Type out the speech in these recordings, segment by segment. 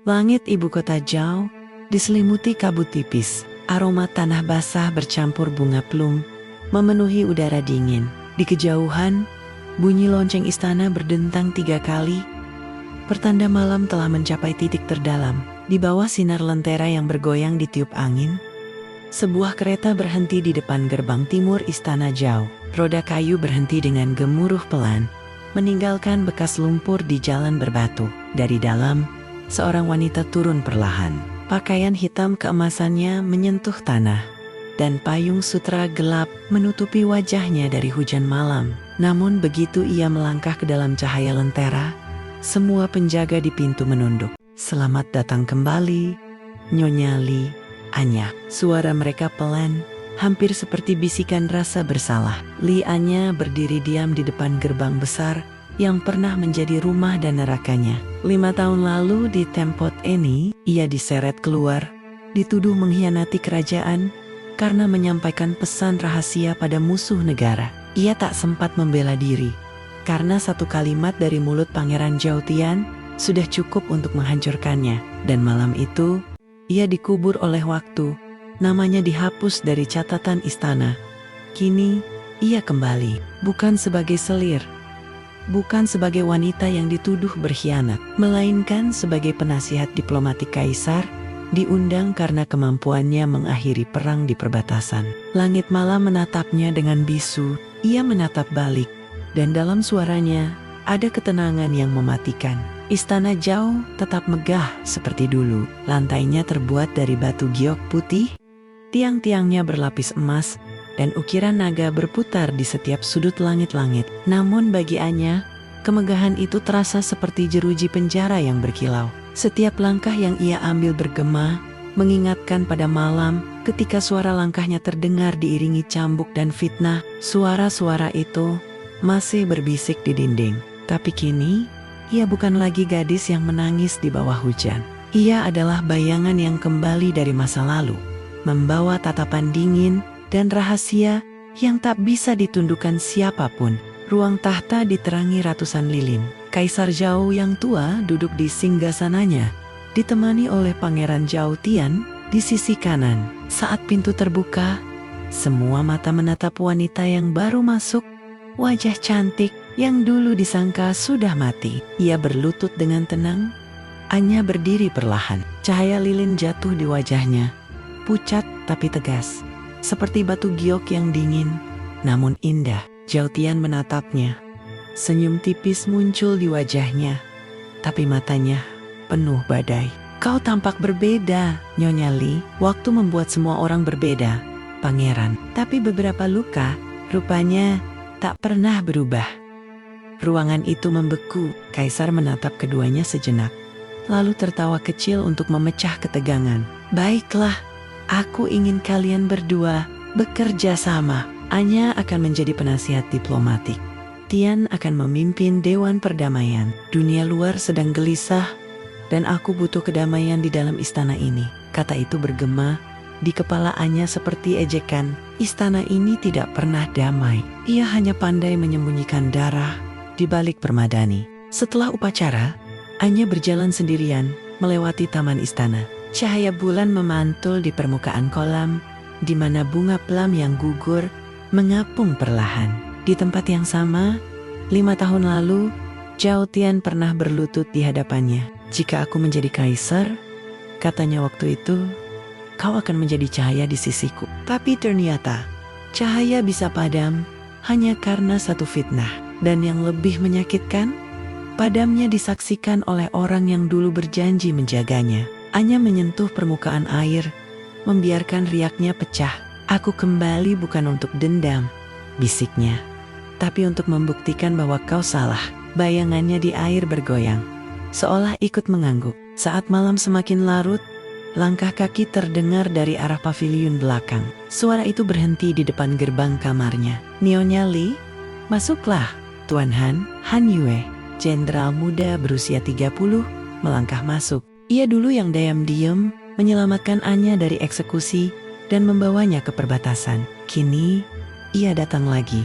Langit ibu kota Zhao diselimuti kabut tipis. Aroma tanah basah bercampur bunga plum memenuhi udara dingin. Di kejauhan, bunyi lonceng istana berdentang 3 kali. Pertanda malam telah mencapai titik terdalam. Di bawah sinar lentera yang bergoyang ditiup angin, sebuah kereta berhenti di depan gerbang timur istana Zhao. Roda kayu berhenti dengan gemuruh pelan, meninggalkan bekas lumpur di jalan berbatu. Dari dalam, seorang wanita turun perlahan. Pakaian hitam keemasannya menyentuh tanah, dan payung sutra gelap menutupi wajahnya dari hujan malam. Namun begitu ia melangkah ke dalam cahaya lentera, semua penjaga di pintu menunduk. "Selamat datang kembali, Nyonya Li, Anya." Suara mereka pelan, hampir seperti bisikan rasa bersalah. Li Anya berdiri diam di depan gerbang besar yang pernah menjadi rumah dan nerakanya. 5 tahun lalu di Tempot ini, ia diseret keluar, dituduh mengkhianati kerajaan karena menyampaikan pesan rahasia pada musuh negara. Ia tak sempat membela diri, karena satu kalimat dari mulut Pangeran Zhao Tian sudah cukup untuk menghancurkannya. Dan malam itu, ia dikubur oleh waktu, namanya dihapus dari catatan istana. Kini, ia kembali, bukan sebagai selir, bukan sebagai wanita yang dituduh berkhianat, melainkan sebagai penasihat diplomatik kaisar, diundang karena kemampuannya mengakhiri perang di perbatasan. Langit malam menatapnya dengan bisu, ia menatap balik, dan dalam suaranya ada ketenangan yang mematikan. Istana Zhao tetap megah seperti dulu. Lantainya terbuat dari batu giok putih, tiang-tiangnya berlapis emas, dan ukiran naga berputar di setiap sudut langit-langit. Namun bagi Anya, kemegahan itu terasa seperti jeruji penjara yang berkilau. Setiap langkah yang ia ambil bergema, mengingatkan pada malam ketika suara langkahnya terdengar diiringi cambuk dan fitnah. Suara-suara itu masih berbisik di dinding. Tapi kini, ia bukan lagi gadis yang menangis di bawah hujan. Ia adalah bayangan yang kembali dari masa lalu, membawa tatapan dingin dan rahasia yang tak bisa ditundukkan siapapun. Ruang tahta diterangi ratusan lilin. Kaisar Zhao yang tua duduk di singgasananya, ditemani oleh Pangeran Zhao Tian di sisi kanan. Saat pintu terbuka, semua mata menatap wanita yang baru masuk, wajah cantik yang dulu disangka sudah mati. Ia berlutut dengan tenang. Anya berdiri perlahan. Cahaya lilin jatuh di wajahnya, pucat tapi tegas, seperti batu giok yang dingin, namun indah. Zhao Tian menatapnya. Senyum tipis muncul di wajahnya, tapi matanya penuh badai. "Kau tampak berbeda, Nyonya Li." "Waktu membuat semua orang berbeda, Pangeran. Tapi beberapa luka, rupanya tak pernah berubah." Ruangan itu membeku. Kaisar menatap keduanya sejenak, lalu tertawa kecil untuk memecah ketegangan. "Baiklah, aku ingin kalian berdua bekerja sama. Anya akan menjadi penasihat diplomatik. Tian akan memimpin Dewan Perdamaian. Dunia luar sedang gelisah, dan aku butuh kedamaian di dalam istana ini." Kata itu bergema di kepala Anya seperti ejekan. Istana ini tidak pernah damai. Ia hanya pandai menyembunyikan darah di balik permadani. Setelah upacara, Anya berjalan sendirian melewati taman istana. Cahaya bulan memantul di permukaan kolam, di mana bunga plum yang gugur mengapung perlahan. Di tempat yang sama, 5 tahun lalu, Zhao Tian pernah berlutut di hadapannya. "Jika aku menjadi kaisar," katanya waktu itu, "kau akan menjadi cahaya di sisiku." Tapi ternyata, cahaya bisa padam hanya karena satu fitnah. Dan yang lebih menyakitkan, padamnya disaksikan oleh orang yang dulu berjanji menjaganya. Anya menyentuh permukaan air, membiarkan riaknya pecah. "Aku kembali bukan untuk dendam," bisiknya, "tapi untuk membuktikan bahwa kau salah." Bayangannya di air bergoyang, seolah ikut mengangguk. Saat malam semakin larut, langkah kaki terdengar dari arah paviliun belakang. Suara itu berhenti di depan gerbang kamarnya. "Nyonya Li, masuklah." Tuan Han Yue, jenderal muda berusia 30, melangkah masuk. Ia dulu yang diam-diam menyelamatkan Anya dari eksekusi dan membawanya ke perbatasan. Kini, ia datang lagi,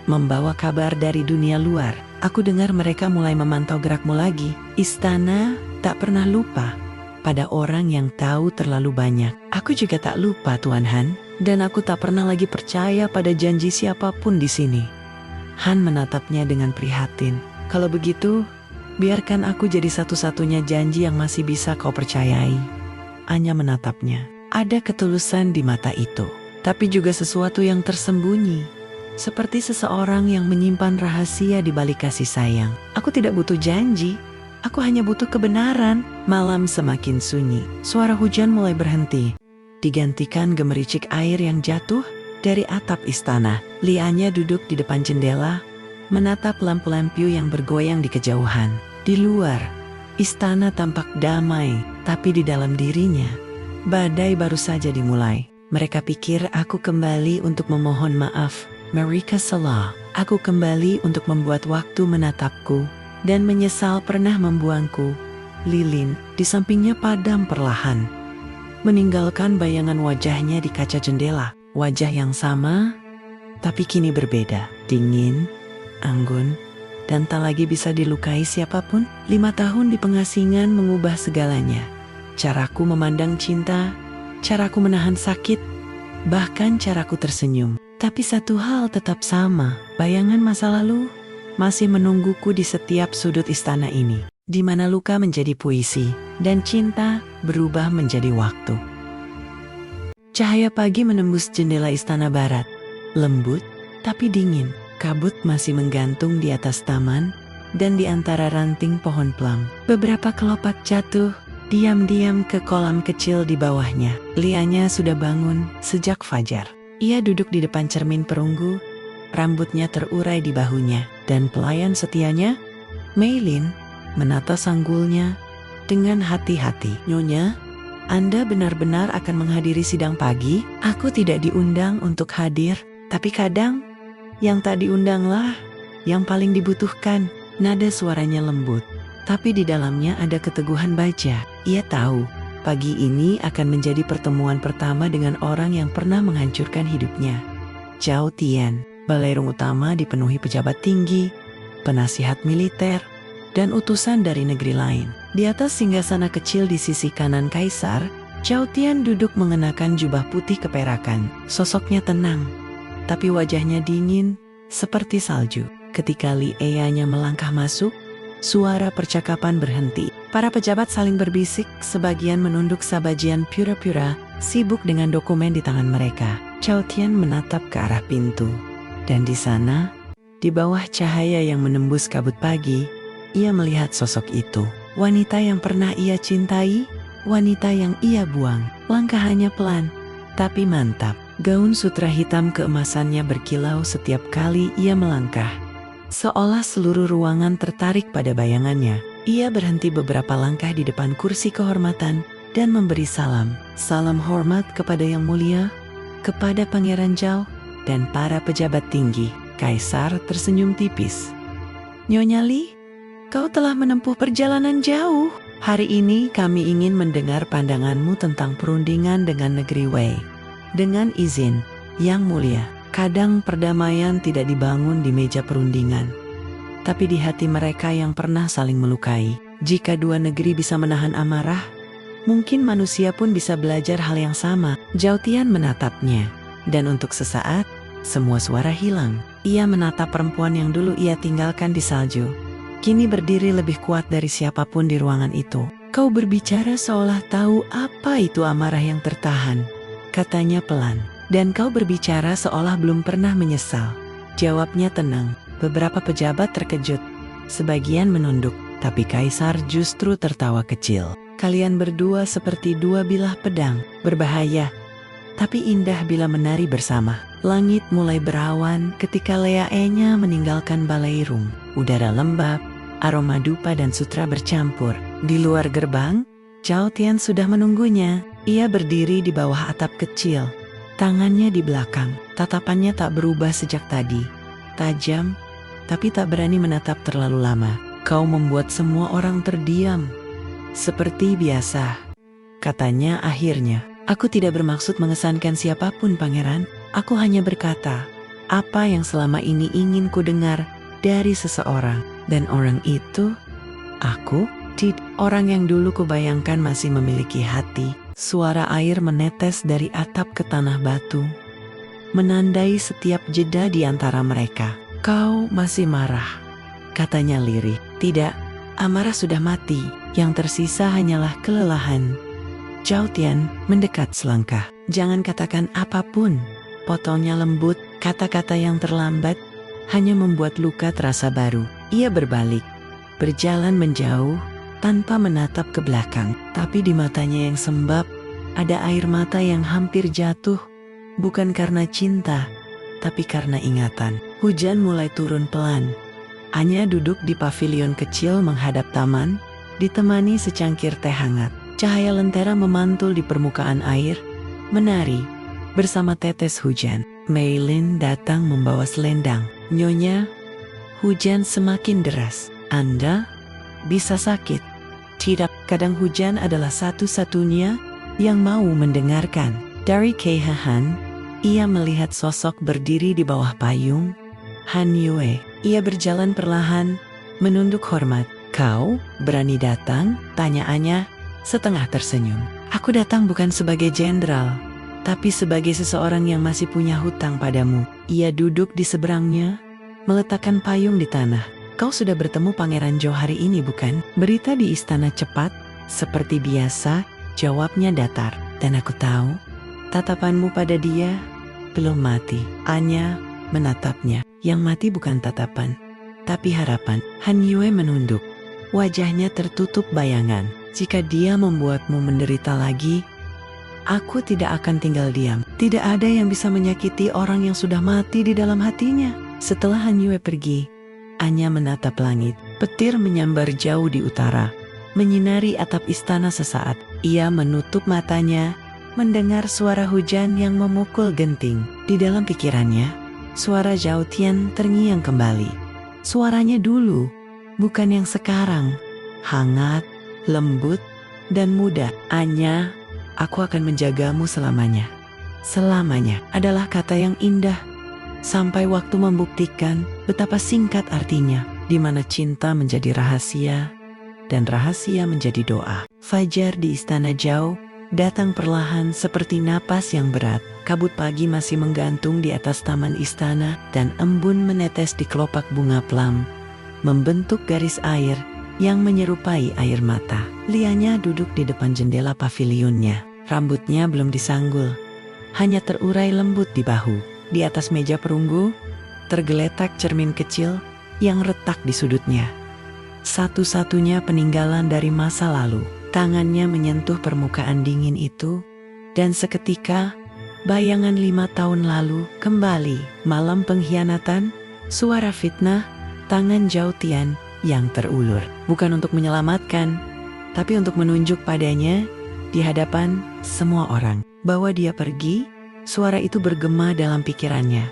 membawa kabar dari dunia luar. "Aku dengar mereka mulai memantau gerakmu lagi." Istana tak pernah lupa pada orang yang tahu terlalu banyak. Aku juga tak lupa, Tuan Han, dan aku tak pernah lagi percaya pada janji siapapun di sini. Han menatapnya dengan prihatin. Kalau begitu, biarkan aku jadi satu-satunya janji yang masih bisa kau percayai. Anya menatapnya. Ada ketulusan di mata itu, tapi juga sesuatu yang tersembunyi. Seperti seseorang yang menyimpan rahasia di balik kasih sayang. Aku tidak butuh janji, aku hanya butuh kebenaran. Malam semakin sunyi, suara hujan mulai berhenti, digantikan gemericik air yang jatuh dari atap istana. Lianya duduk di depan jendela, menatap lampu-lampu yang bergoyang di kejauhan. Di luar, istana tampak damai, tapi di dalam dirinya, badai baru saja dimulai. Mereka pikir aku kembali untuk memohon maaf. Mereka salah. Aku kembali untuk membuat waktu menatapku dan menyesal pernah membuangku. Lilin di sampingnya padam perlahan, meninggalkan bayangan wajahnya di kaca jendela. Wajah yang sama, tapi kini berbeda. Dingin, anggun, dan tak lagi bisa dilukai siapapun. 5 tahun di pengasingan mengubah segalanya. Caraku memandang cinta, caraku menahan sakit, bahkan caraku tersenyum. Tapi satu hal tetap sama, bayangan masa lalu masih menungguku di setiap sudut istana ini, di mana luka menjadi puisi, dan cinta berubah menjadi waktu. Cahaya pagi menembus jendela istana barat, lembut tapi dingin. Kabut masih menggantung di atas taman dan di antara ranting pohon plum. Beberapa kelopak jatuh diam-diam ke kolam kecil di bawahnya. Lianya sudah bangun sejak fajar. Ia duduk di depan cermin perunggu, rambutnya terurai di bahunya, dan pelayan setianya, Meilin, menata sanggulnya dengan hati-hati. Nyonya, Anda benar-benar akan menghadiri sidang pagi? Aku tidak diundang untuk hadir, tapi kadang yang tak diundanglah yang paling dibutuhkan. Nada suaranya lembut, tapi di dalamnya ada keteguhan baja. Ia tahu, pagi ini akan menjadi pertemuan pertama dengan orang yang pernah menghancurkan hidupnya. Zhao Tian, balerung utama dipenuhi pejabat tinggi, penasihat militer, dan utusan dari negeri lain. Di atas singgasana kecil di sisi kanan kaisar, Zhao Tian duduk mengenakan jubah putih keperakan. Sosoknya tenang, tapi wajahnya dingin seperti salju. Ketika Li Eyanya melangkah masuk, suara percakapan berhenti. Para pejabat saling berbisik, sebagian menunduk sabajian pura-pura, sibuk dengan dokumen di tangan mereka. Zhao Tian menatap ke arah pintu. Dan di sana, di bawah cahaya yang menembus kabut pagi, ia melihat sosok itu. Wanita yang pernah ia cintai, wanita yang ia buang. Langkahnya pelan, tapi mantap. Gaun sutra hitam keemasannya berkilau setiap kali ia melangkah. Seolah seluruh ruangan tertarik pada bayangannya. Ia berhenti beberapa langkah di depan kursi kehormatan dan memberi salam. Salam hormat kepada Yang Mulia, kepada Pangeran Zhao, dan para pejabat tinggi. Kaisar tersenyum tipis. Nyonya Li, kau telah menempuh perjalanan jauh. Hari ini kami ingin mendengar pandanganmu tentang perundingan dengan negeri Wei. Dengan izin, Yang Mulia, kadang perdamaian tidak dibangun di meja perundingan, tapi di hati mereka yang pernah saling melukai. Jika dua negeri bisa menahan amarah, mungkin manusia pun bisa belajar hal yang sama. Zhao Tian menatapnya, dan untuk sesaat, semua suara hilang. Ia menatap perempuan yang dulu ia tinggalkan di salju. Kini berdiri lebih kuat dari siapapun di ruangan itu. Kau berbicara seolah tahu apa itu amarah yang tertahan, katanya pelan. Dan kau berbicara seolah belum pernah menyesal. Jawabnya tenang. Beberapa pejabat terkejut, sebagian menunduk, tapi kaisar justru tertawa kecil. Kalian berdua seperti dua bilah pedang, berbahaya, tapi indah bila menari bersama. Langit mulai berawan ketika Leaenya meninggalkan balairung. Udara lembab, aroma dupa dan sutra bercampur. Di luar gerbang, Zhao Tian sudah menunggunya. Ia berdiri di bawah atap kecil, tangannya di belakang. Tatapannya tak berubah sejak tadi. Tajam, tapi tak berani menatap terlalu lama. Kau membuat semua orang terdiam. Seperti biasa, katanya akhirnya. Aku tidak bermaksud mengesankan siapapun, Pangeran. Aku hanya berkata, apa yang selama ini ingin ku dengar dari seseorang. Dan orang itu, aku, Orang yang dulu kubayangkan masih memiliki hati. Suara air menetes dari atap ke tanah batu, menandai setiap jeda di antara mereka. Kau masih marah, katanya lirih. Tidak, amarah sudah mati. Yang tersisa hanyalah kelelahan. Zhao Tian mendekat selangkah. Jangan katakan apapun, potongnya lembut. Kata-kata yang terlambat hanya membuat luka terasa baru. Ia berbalik, berjalan menjauh, tanpa menatap ke belakang. Tapi di matanya yang sembab, ada air mata yang hampir jatuh. Bukan karena cinta, tapi karena ingatan. Hujan mulai turun pelan. Anya duduk di pavilion kecil menghadap taman, ditemani secangkir teh hangat. Cahaya lentera memantul di permukaan air, menari bersama tetes hujan. Mei Lin datang membawa selendang. Nyonya, hujan semakin deras. Anda bisa sakit. Tidak, kadang hujan adalah satu-satunya yang mau mendengarkan. Dari kehehan, ia melihat sosok berdiri di bawah payung. Han Yue. Ia berjalan perlahan, menunduk hormat. Kau berani datang? Tanya Anya, setengah tersenyum. Aku datang bukan sebagai jenderal, tapi sebagai seseorang yang masih punya hutang padamu. Ia duduk di seberangnya, meletakkan payung di tanah. Kau sudah bertemu Pangeran Zhou hari ini, bukan? Berita di istana cepat, seperti biasa, jawabnya datar. Dan aku tahu, tatapanmu pada dia belum mati. Anya menatapnya. Yang mati bukan tatapan, tapi harapan. Han Yue menunduk. Wajahnya tertutup bayangan. Jika dia membuatmu menderita lagi, aku tidak akan tinggal diam. Tidak ada yang bisa menyakiti orang yang sudah mati di dalam hatinya. Setelah Han Yue pergi, Anya menatap langit. Petir menyambar jauh di utara, menyinari atap istana sesaat. Ia menutup matanya, mendengar suara hujan yang memukul genting. Di dalam pikirannya, suara Zhao Tian terngiang kembali. Suaranya dulu, bukan yang sekarang. Hangat, lembut, dan muda. Anya, aku akan menjagamu selamanya. Selamanya adalah kata yang indah. Sampai waktu membuktikan betapa singkat artinya. Di mana cinta menjadi rahasia, dan rahasia menjadi doa. Fajar di istana Zhao datang perlahan seperti napas yang berat. Kabut pagi masih menggantung di atas taman istana, dan embun menetes di kelopak bunga plum, membentuk garis air yang menyerupai air mata. Lianya duduk di depan jendela pavilionnya. Rambutnya belum disanggul, hanya terurai lembut di bahu. Di atas meja perunggu, tergeletak cermin kecil yang retak di sudutnya. Satu-satunya peninggalan dari masa lalu. Tangannya menyentuh permukaan dingin itu, dan seketika bayangan 5 tahun lalu kembali. Malam pengkhianatan, suara fitnah, tangan Zhao Tian yang terulur. Bukan untuk menyelamatkan, tapi untuk menunjuk padanya di hadapan semua orang bahwa dia pergi. Suara itu bergema dalam pikirannya,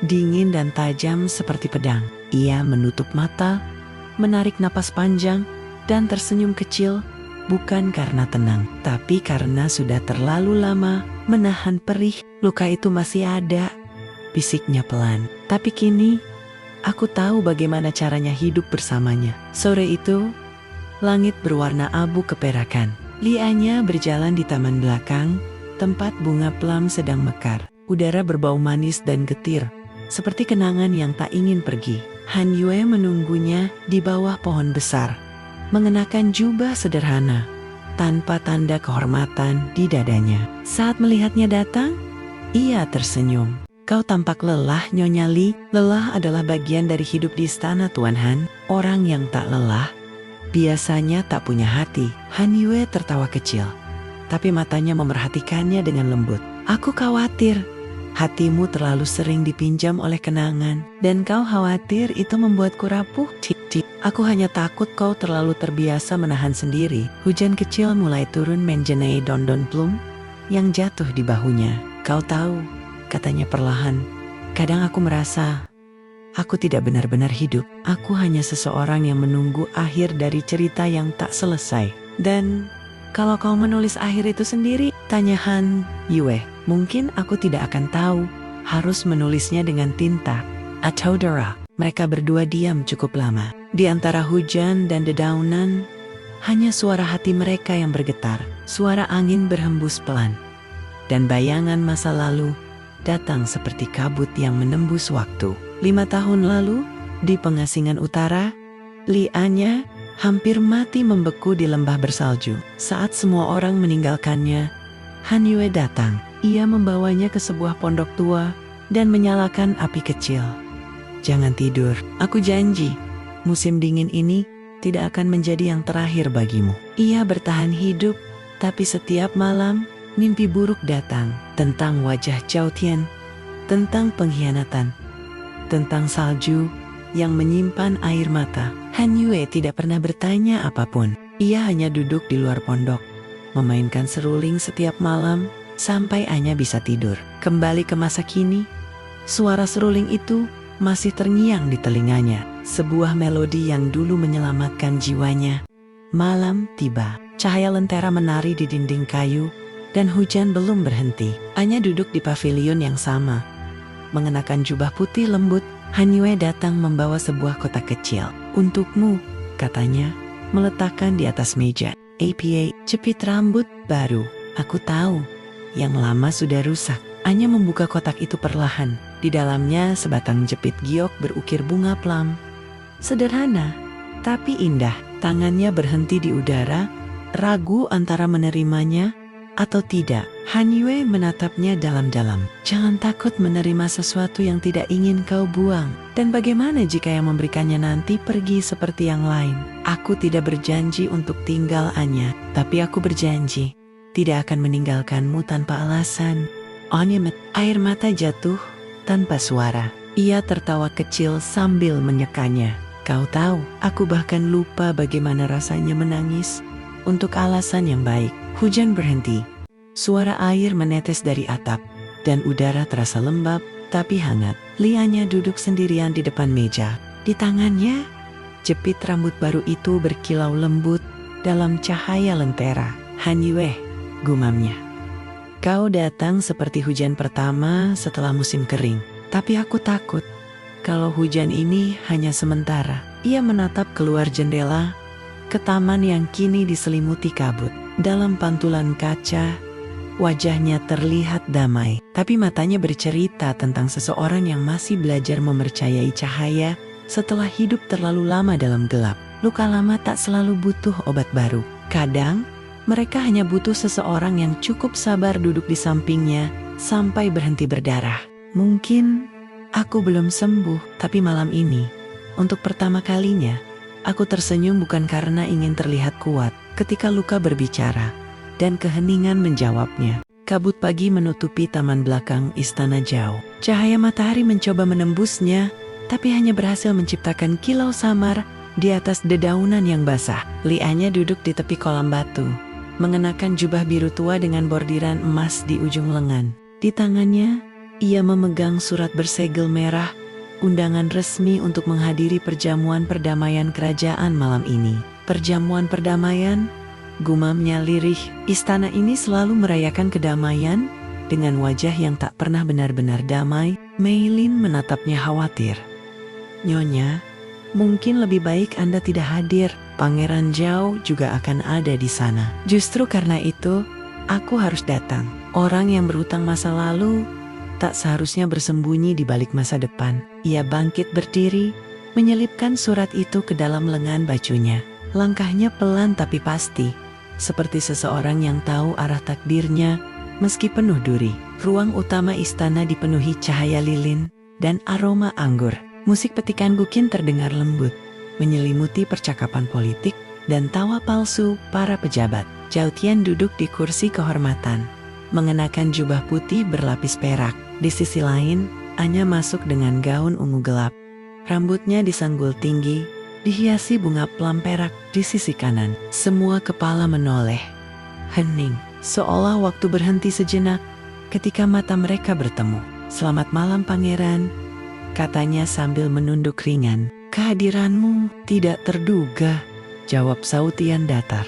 dingin dan tajam seperti pedang. Ia menutup mata, menarik napas panjang, dan tersenyum kecil. Bukan karena tenang, tapi karena sudah terlalu lama menahan perih. Luka itu masih ada, bisiknya pelan. Tapi kini, aku tahu bagaimana caranya hidup bersamanya. Sore itu, langit berwarna abu keperakan. Lianya berjalan di taman belakang, tempat bunga plum sedang mekar. Udara berbau manis dan getir, seperti kenangan yang tak ingin pergi. Han Yue menunggunya di bawah pohon besar, mengenakan jubah sederhana, tanpa tanda kehormatan di dadanya. Saat melihatnya datang, ia tersenyum. Kau tampak lelah, Nyonya Li. Lelah adalah bagian dari hidup di istana, Tuan Han. Orang yang tak lelah biasanya tak punya hati. Han Yue tertawa kecil, tapi matanya memerhatikannya dengan lembut. Aku khawatir hatimu terlalu sering dipinjam oleh kenangan, dan kau khawatir itu membuatku rapuh. Aku hanya takut kau terlalu terbiasa menahan sendiri. Hujan kecil mulai turun mengenai Dondon Plum yang jatuh di bahunya. Kau tahu, katanya perlahan, kadang aku merasa aku tidak benar-benar hidup. Aku hanya seseorang yang menunggu akhir dari cerita yang tak selesai. Dan kalau kau menulis akhir itu sendiri, tanya Han Yue, mungkin aku tidak akan tahu harus menulisnya dengan tinta atau darah. Mereka berdua diam cukup lama. Di antara hujan dan dedaunan, hanya suara hati mereka yang bergetar, suara angin berhembus pelan. Dan bayangan masa lalu datang seperti kabut yang menembus waktu. 5 tahun lalu, di Pengasingan Utara, Li Anya hampir mati membeku di lembah bersalju. Saat semua orang meninggalkannya, Han Yue datang. Ia membawanya ke sebuah pondok tua dan menyalakan api kecil. Jangan tidur, aku janji, musim dingin ini tidak akan menjadi yang terakhir bagimu. Ia bertahan hidup, tapi setiap malam mimpi buruk datang tentang wajah Zhao Tian, tentang pengkhianatan, tentang salju yang menyimpan air mata. Han Yue tidak pernah bertanya apapun. Ia hanya duduk di luar pondok, memainkan seruling setiap malam sampai Anya bisa tidur. Kembali ke masa kini, suara seruling itu masih terngiang di telinganya. Sebuah melodi yang dulu menyelamatkan jiwanya. Malam tiba, cahaya lentera menari di dinding kayu, dan hujan belum berhenti. Anya duduk di pavilion yang sama. Mengenakan jubah putih lembut, Han Yue datang membawa sebuah kotak kecil. Untukmu, katanya, meletakkan di atas meja. APA, jepit rambut baru. Aku tahu, yang lama sudah rusak. Anya membuka kotak itu perlahan. Di dalamnya sebatang jepit giok berukir bunga plum. Sederhana, tapi indah. Tangannya berhenti di udara, ragu antara menerimanya atau tidak. Han Yue menatapnya dalam-dalam. Jangan takut menerima sesuatu yang tidak ingin kau buang. Dan bagaimana jika yang memberikannya nanti pergi seperti yang lain? Aku tidak berjanji untuk tinggal, Anya, tapi aku berjanji tidak akan meninggalkanmu tanpa alasan. Anya, air mata jatuh tanpa suara. Ia tertawa kecil sambil menyekanya. Kau tahu, aku bahkan lupa bagaimana rasanya menangis untuk alasan yang baik. Hujan berhenti. Suara air menetes dari atap, dan udara terasa lembab tapi hangat. Li Anya duduk sendirian di depan meja. Di tangannya, jepit rambut baru itu berkilau lembut dalam cahaya lentera. Han Yue, gumamnya. Kau datang seperti hujan pertama setelah musim kering. Tapi aku takut kalau hujan ini hanya sementara. Ia menatap keluar jendela ke taman yang kini diselimuti kabut. Dalam pantulan kaca, wajahnya terlihat damai, tapi matanya bercerita tentang seseorang yang masih belajar mempercayai cahaya setelah hidup terlalu lama dalam gelap. Luka lama tak selalu butuh obat baru. Kadang, mereka hanya butuh seseorang yang cukup sabar duduk di sampingnya sampai berhenti berdarah. Mungkin aku belum sembuh, tapi malam ini, untuk pertama kalinya, aku tersenyum bukan karena ingin terlihat kuat. Ketika luka berbicara, dan keheningan menjawabnya. Kabut pagi menutupi taman belakang istana Zhao. Cahaya matahari mencoba menembusnya, tapi hanya berhasil menciptakan kilau samar di atas dedaunan yang basah. Li Anya duduk di tepi kolam batu, mengenakan jubah biru tua dengan bordiran emas di ujung lengan. Di tangannya, ia memegang surat bersegel merah, undangan resmi untuk menghadiri perjamuan perdamaian kerajaan malam ini. Perjamuan perdamaian, gumamnya lirih. Istana ini selalu merayakan kedamaian dengan wajah yang tak pernah benar-benar damai. Mei Lin menatapnya khawatir. Nyonya, mungkin lebih baik Anda tidak hadir. Pangeran Zhao juga akan ada di sana. Justru karena itu, aku harus datang. Orang yang berhutang masa lalu tak seharusnya bersembunyi di balik masa depan. Ia bangkit berdiri, menyelipkan surat itu ke dalam lengan bajunya. Langkahnya pelan tapi pasti, seperti seseorang yang tahu arah takdirnya meski penuh duri. Ruang utama istana dipenuhi cahaya lilin dan aroma anggur. Musik petikan Guqin terdengar lembut, menyelimuti percakapan politik dan tawa palsu para pejabat. Zhao Tian duduk di kursi kehormatan, mengenakan jubah putih berlapis perak. Di sisi lain, Anya masuk dengan gaun ungu gelap. Rambutnya disanggul tinggi, dihiasi bunga plum perak di sisi kanan. Semua kepala menoleh, hening, seolah waktu berhenti sejenak ketika mata mereka bertemu. Selamat malam pangeran, katanya sambil menunduk ringan. Kehadiranmu tidak terduga, jawab Sautian datar.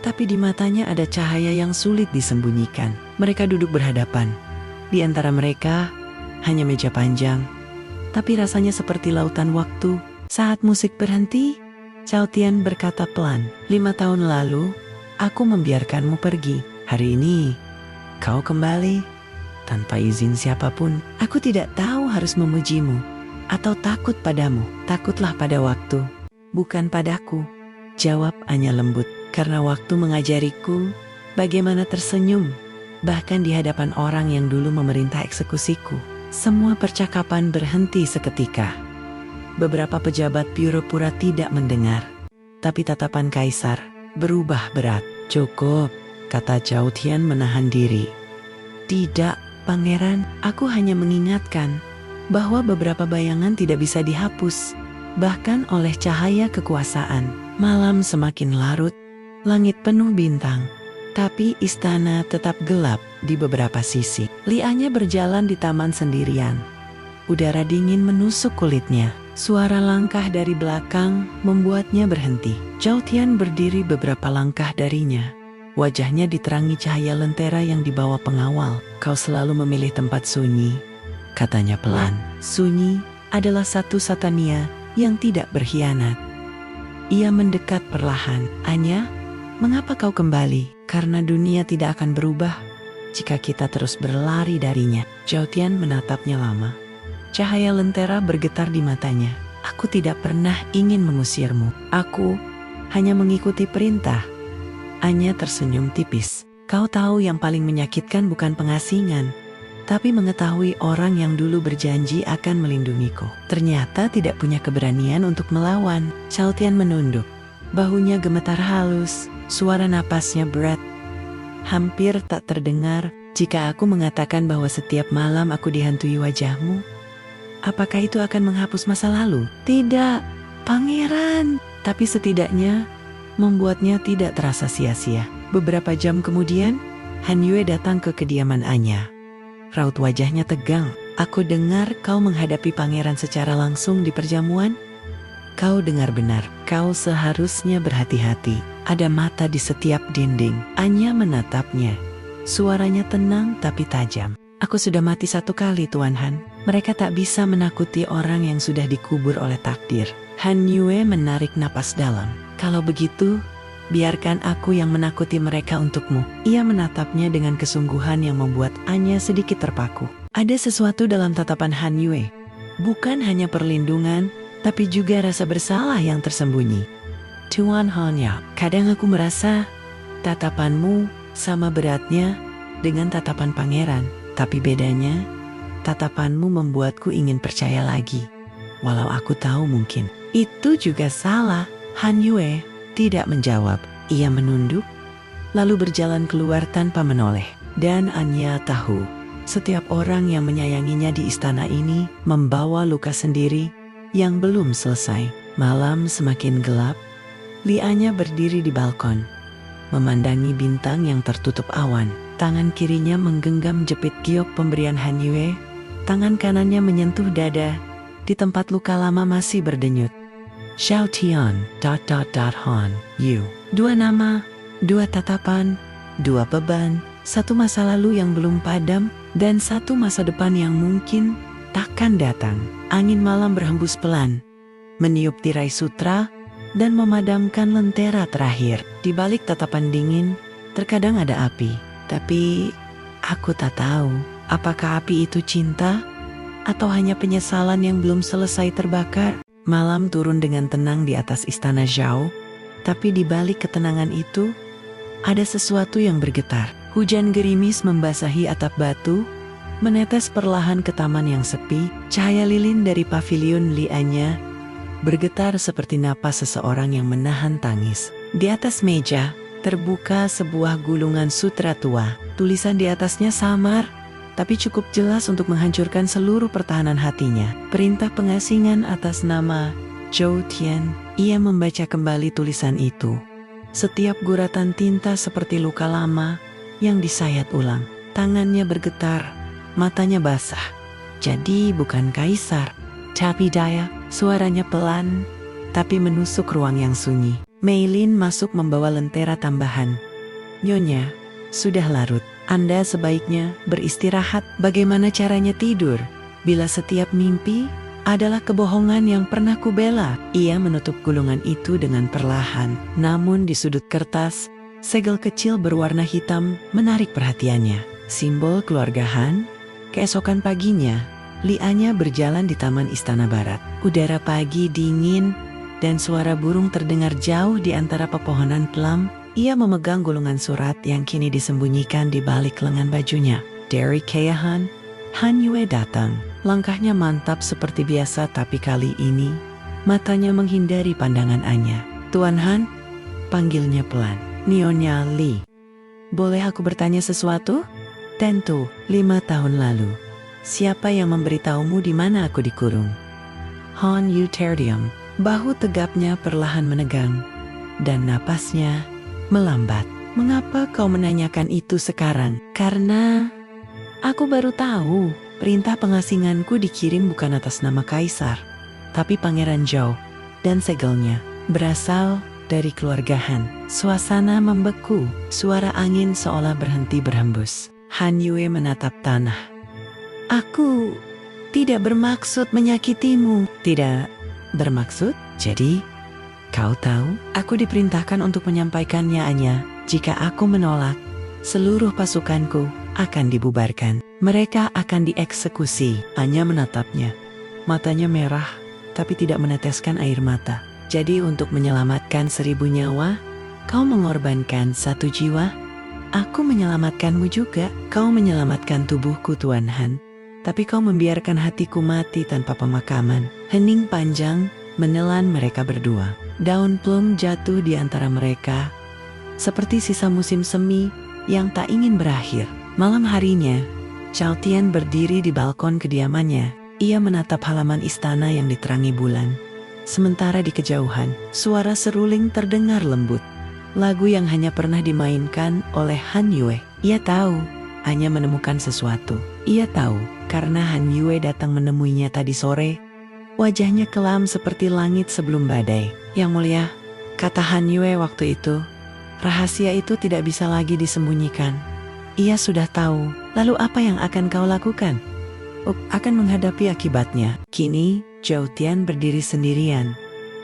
Tapi di matanya ada cahaya yang sulit disembunyikan. Mereka duduk berhadapan. Di antara mereka hanya meja panjang, tapi rasanya seperti lautan waktu. Saat musik berhenti, Cao Tian berkata pelan. 5 tahun lalu, aku membiarkanmu pergi. Hari ini, kau kembali. Tanpa izin siapapun, aku tidak tahu harus memujimu. Atau takut padamu. Takutlah pada waktu, bukan padaku. Jawab Anya lembut. Karena waktu mengajariku bagaimana tersenyum. Bahkan di hadapan orang yang dulu memerintah eksekusiku. Semua percakapan berhenti seketika. Beberapa pejabat pura-pura tidak mendengar. Tapi tatapan kaisar berubah berat. Cukup, kata Cao Tian menahan diri. Tidak, pangeran, aku hanya mengingatkan bahwa beberapa bayangan tidak bisa dihapus. Bahkan oleh cahaya kekuasaan. Malam semakin larut, langit penuh bintang. Tapi istana tetap gelap di beberapa sisi. Lianya berjalan di taman sendirian. Udara dingin menusuk kulitnya. Suara langkah dari belakang membuatnya berhenti. Cao Tian berdiri beberapa langkah darinya. Wajahnya diterangi cahaya lentera yang dibawa pengawal. Kau selalu memilih tempat sunyi, katanya pelan. Sunyi adalah satu satania yang tidak berkhianat. Ia mendekat perlahan. Anya, mengapa kau kembali? Karena dunia tidak akan berubah jika kita terus berlari darinya. Cao Tian menatapnya lama. Cahaya lentera bergetar di matanya. Aku tidak pernah ingin mengusirmu. Aku hanya mengikuti perintah. Anya tersenyum tipis. Kau tahu yang paling menyakitkan bukan pengasingan, tapi mengetahui orang yang dulu berjanji akan melindungiku ternyata tidak punya keberanian untuk melawan. Cao Tian menunduk. Bahunya gemetar halus, suara napasnya berat. Hampir tak terdengar jika aku mengatakan bahwa setiap malam aku dihantui wajahmu. Apakah itu akan menghapus masa lalu? Tidak, pangeran. Tapi setidaknya membuatnya tidak terasa sia-sia. Beberapa jam kemudian, Han Yue datang ke kediaman Anya. Raut wajahnya tegang. Aku dengar kau menghadapi pangeran secara langsung di perjamuan. Kau dengar benar, kau seharusnya berhati-hati. Ada mata di setiap dinding. Anya menatapnya. Suaranya tenang tapi tajam. Aku sudah mati 1 kali, Tuan Han. Mereka tak bisa menakuti orang yang sudah dikubur oleh takdir. Han Yue menarik napas dalam. Kalau begitu, biarkan aku yang menakuti mereka untukmu. Ia menatapnya dengan kesungguhan yang membuat Anya sedikit terpaku. Ada sesuatu dalam tatapan Han Yue. Bukan hanya perlindungan, tapi juga rasa bersalah yang tersembunyi. Tuan Han ya, kadang aku merasa tatapanmu sama beratnya dengan tatapan pangeran. Tapi bedanya, tatapanmu membuatku ingin percaya lagi. Walau aku tahu mungkin itu juga salah. Han Yue tidak menjawab. Ia menunduk, lalu berjalan keluar tanpa menoleh. Dan Anya tahu, setiap orang yang menyayanginya di istana ini membawa luka sendiri yang belum selesai. Malam semakin gelap. Lianya berdiri di balkon, memandangi bintang yang tertutup awan. Tangan kirinya menggenggam jepit giok pemberian Han Yue. Tangan kanannya menyentuh dada. Di tempat luka lama masih berdenyut. Xiao Tian, Han, Yu. 2 nama, 2 tatapan, 2 beban, 1 masa lalu yang belum padam, dan 1 masa depan yang mungkin takkan datang. Angin malam berhembus pelan, meniup tirai sutra, dan memadamkan lentera terakhir. Di balik tatapan dingin, terkadang ada api. Tapi aku tak tahu apakah api itu cinta atau hanya penyesalan yang belum selesai terbakar. Malam turun dengan tenang di atas istana Zhao, tapi di balik ketenangan itu ada sesuatu yang bergetar. Hujan gerimis membasahi atap batu, menetes perlahan ke taman yang sepi. Cahaya lilin dari pavilion Lianya bergetar seperti napas seseorang yang menahan tangis. Di atas meja terbuka sebuah gulungan sutra tua. Tulisan di atasnya samar, tapi cukup jelas untuk menghancurkan seluruh pertahanan hatinya. Perintah pengasingan atas nama Cao Tian. Ia membaca kembali tulisan itu. Setiap guratan tinta seperti luka lama yang disayat ulang. Tangannya bergetar, matanya basah. Jadi bukan kaisar, tapi Daya. Suaranya pelan, tapi menusuk ruang yang sunyi. Mei Lin masuk membawa lentera tambahan. Nyonya, sudah larut. Anda sebaiknya beristirahat. Bagaimana caranya tidur bila setiap mimpi adalah kebohongan yang pernah kubela. Ia menutup gulungan itu dengan perlahan. Namun di sudut kertas, segel kecil berwarna hitam menarik perhatiannya. Simbol keluarga Han. Keesokan paginya, Lianya berjalan di taman istana barat. Udara pagi dingin dan suara burung terdengar jauh di antara pepohonan plum. Ia memegang gulungan surat yang kini disembunyikan di balik lengan bajunya. Dari Keahan, Han Yue datang. Langkahnya mantap seperti biasa, tapi kali ini matanya menghindari pandangan Anya. "Tuan Han," panggilnya pelan. "Nyonya Li, boleh aku bertanya sesuatu?" "Tentu, 5 tahun lalu. Siapa yang memberitahumu di mana aku dikurung?" Han Yu terdiam. Bahu tegapnya perlahan menegang, dan napasnya melambat. "Mengapa kau menanyakan itu sekarang?" "Karena aku baru tahu perintah pengasinganku dikirim bukan atas nama Kaisar, tapi Pangeran Zhou, dan segelnya berasal dari keluarga Han." Suasana membeku, suara angin seolah berhenti berhembus. Han Yue menatap tanah. "Aku tidak bermaksud menyakitimu." "Tidak bermaksud? Jadi, kau tahu?" "Aku diperintahkan untuk menyampaikannya, Anya. Jika aku menolak, seluruh pasukanku akan dibubarkan. Mereka akan dieksekusi." Anya menatapnya. Matanya merah, tapi tidak meneteskan air mata. "Jadi untuk menyelamatkan 1000 nyawa, kau mengorbankan 1 jiwa?" "Aku menyelamatkanmu juga." "Kau menyelamatkan tubuhku, Tuan Han. Tapi kau membiarkan hatiku mati tanpa pemakaman." Hening panjang menelan mereka berdua. Daun plum jatuh di antara mereka, seperti sisa musim semi yang tak ingin berakhir. Malam harinya, Chao Tian berdiri di balkon kediamannya. Ia menatap halaman istana yang diterangi bulan. Sementara di kejauhan, suara seruling terdengar lembut. Lagu yang hanya pernah dimainkan oleh Han Yue. Ia tahu, hanya menemukan sesuatu. Ia tahu, karena Han Yue datang menemuinya tadi sore. Wajahnya kelam seperti langit sebelum badai. "Yang mulia," kata Han Yue waktu itu, "rahasia itu tidak bisa lagi disembunyikan." Ia sudah tahu. "Lalu apa yang akan kau lakukan?" "Akan menghadapi akibatnya." Kini, Zhou Tian berdiri sendirian.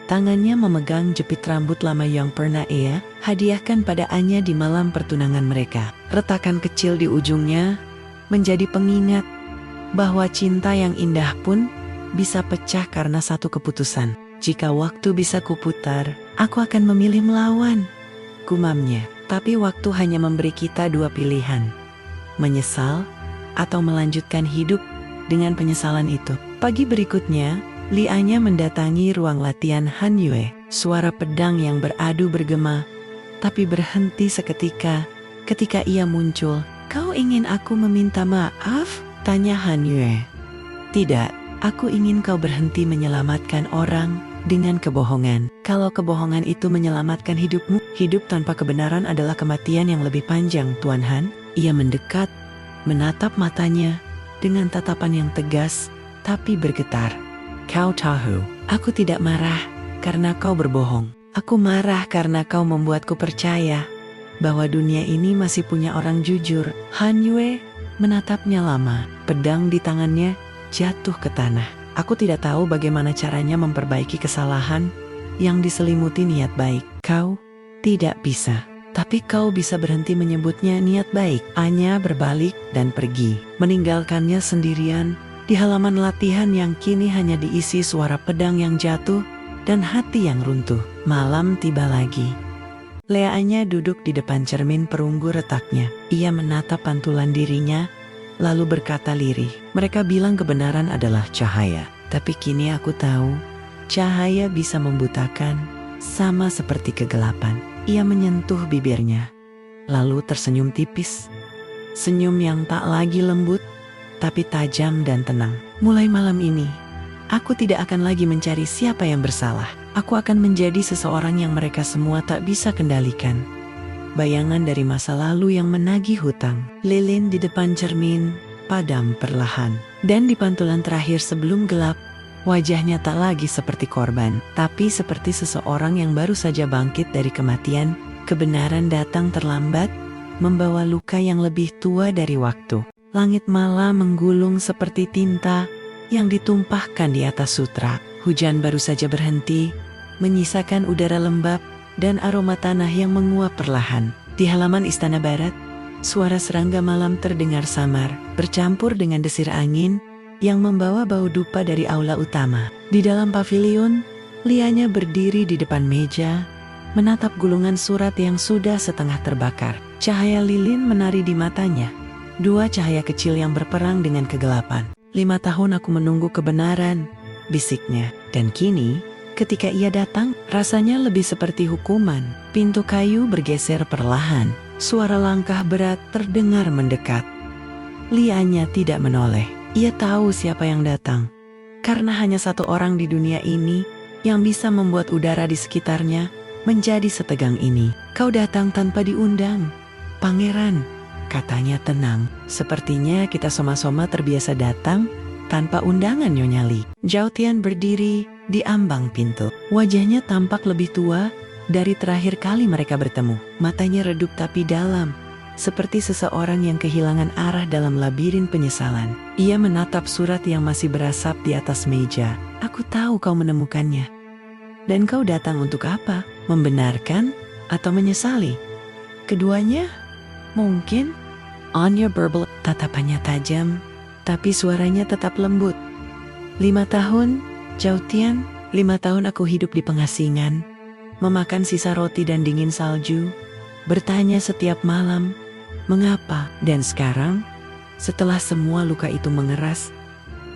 Tangannya memegang jepit rambut lama yang pernah ia hadiahkan pada Anya di malam pertunangan mereka. Retakan kecil di ujungnya menjadi pengingat bahwa cinta yang indah pun bisa pecah karena satu keputusan. "Jika waktu bisa kuputar, aku akan memilih melawan," gumamnya. "Tapi waktu hanya memberi kita 2 pilihan. Menyesal atau melanjutkan hidup dengan penyesalan itu." Pagi berikutnya, Lianya mendatangi ruang latihan Han Yue. Suara pedang yang beradu bergema, tapi berhenti seketika ketika ia muncul. "Kau ingin aku meminta maaf?" tanya Han Yue. "Tidak, aku ingin kau berhenti menyelamatkan orang dengan kebohongan. Kalau kebohongan itu menyelamatkan hidupmu, hidup tanpa kebenaran adalah kematian yang lebih panjang, Tuan Han." Ia mendekat, menatap matanya dengan tatapan yang tegas tapi bergetar. "Kau tahu, aku tidak marah karena kau berbohong. Aku marah karena kau membuatku percaya bahwa dunia ini masih punya orang jujur." Han Yue menatapnya lama. Pedang di tangannya jatuh ke tanah. "Aku tidak tahu bagaimana caranya memperbaiki kesalahan yang diselimuti niat baik." "Kau tidak bisa. Tapi kau bisa berhenti menyebutnya niat baik." Anya berbalik dan pergi, meninggalkannya sendirian di halaman latihan yang kini hanya diisi suara pedang yang jatuh dan hati yang runtuh. Malam tiba lagi. Leanya duduk di depan cermin perunggu retaknya. Ia menatap pantulan dirinya, lalu berkata lirih, "Mereka bilang kebenaran adalah cahaya. Tapi kini aku tahu, cahaya bisa membutakan, sama seperti kegelapan." Ia menyentuh bibirnya, lalu tersenyum tipis. Senyum yang tak lagi lembut, tapi tajam dan tenang. "Mulai malam ini, aku tidak akan lagi mencari siapa yang bersalah. Aku akan menjadi seseorang yang mereka semua tak bisa kendalikan. Bayangan dari masa lalu yang menagih hutang." Lilin di depan cermin padam perlahan. Dan di pantulan terakhir sebelum gelap, wajahnya tak lagi seperti korban, tapi seperti seseorang yang baru saja bangkit dari kematian. Kebenaran datang terlambat, membawa luka yang lebih tua dari waktu. Langit malam menggulung seperti tinta, yang ditumpahkan di atas sutra. Hujan baru saja berhenti, menyisakan udara lembab dan aroma tanah yang menguap perlahan. Di halaman istana barat, suara serangga malam terdengar samar, bercampur dengan desir angin yang membawa bau dupa dari aula utama. Di dalam pavilion, Lianya berdiri di depan meja, menatap gulungan surat yang sudah setengah terbakar. Cahaya lilin menari di matanya, dua cahaya kecil yang berperang dengan kegelapan. 5 tahun aku menunggu kebenaran, bisiknya. Dan kini, ketika ia datang, rasanya lebih seperti hukuman. Pintu kayu bergeser perlahan, suara langkah berat terdengar mendekat. Lianya tidak menoleh. Ia tahu siapa yang datang, karena hanya satu orang di dunia ini yang bisa membuat udara di sekitarnya menjadi setegang ini. Kau datang tanpa diundang, pangeran, katanya tenang. Sepertinya kita sama-sama terbiasa datang tanpa undangan, Nyonya Li. Zhao Tian berdiri di ambang pintu. Wajahnya tampak lebih tua dari terakhir kali mereka bertemu. Matanya redup tapi dalam, seperti seseorang yang kehilangan arah dalam labirin penyesalan. Ia menatap surat yang masih berasap di atas meja. Aku tahu kau menemukannya. Dan kau datang untuk apa? Membenarkan atau menyesali? Keduanya? Mungkin. Anya berbel, tatapannya tajam, tapi suaranya tetap lembut. 5 tahun, Zhao Tian, 5 tahun aku hidup di pengasingan, memakan sisa roti dan dingin salju, bertanya setiap malam, mengapa? Dan sekarang, setelah semua luka itu mengeras,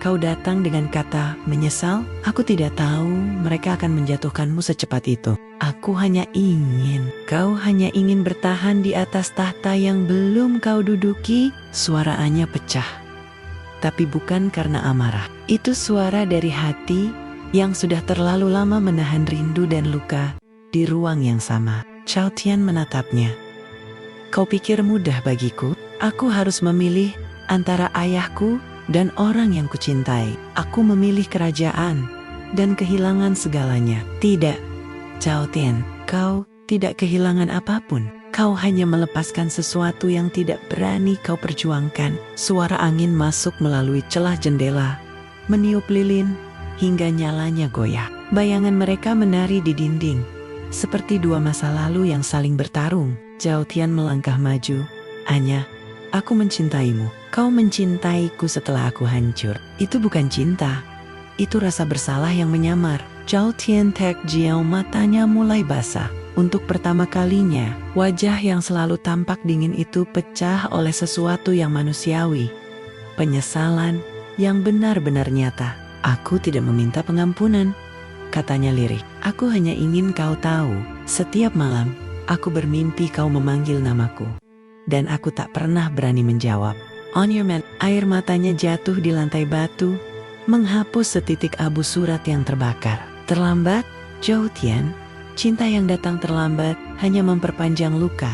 kau datang dengan kata menyesal? Aku tidak tahu mereka akan menjatuhkanmu secepat itu. Kau hanya ingin bertahan di atas tahta yang belum kau duduki. Suara Anya pecah. Tapi bukan karena amarah. Itu suara dari hati yang sudah terlalu lama menahan rindu dan luka di ruang yang sama. Zhao Tian menatapnya. Kau pikir mudah bagiku? Aku harus memilih antara ayahku dan orang yang kucintai. Aku memilih kerajaan dan kehilangan segalanya. Tidak, Zhao Tian, kau tidak kehilangan apapun. Kau hanya melepaskan sesuatu yang tidak berani kau perjuangkan. Suara angin masuk melalui celah jendela, meniup lilin hingga nyalanya goyah. Bayangan mereka menari di dinding, seperti dua masa lalu yang saling bertarung. Zhao Tian melangkah maju. Anya, aku mencintaimu. Kau mencintaiku setelah aku hancur. Itu bukan cinta. Itu rasa bersalah yang menyamar. Zhao Tian Tek Jiao, matanya mulai basah. Untuk pertama kalinya, wajah yang selalu tampak dingin itu pecah oleh sesuatu yang manusiawi. Penyesalan yang benar-benar nyata. Aku tidak meminta pengampunan, katanya lirih. Aku hanya ingin kau tahu, setiap malam aku bermimpi kau memanggil namaku. Dan aku tak pernah berani menjawab. On your man, air matanya jatuh di lantai batu, menghapus setitik abu surat yang terbakar. Terlambat, Zhao Tian. Cinta yang datang terlambat hanya memperpanjang luka,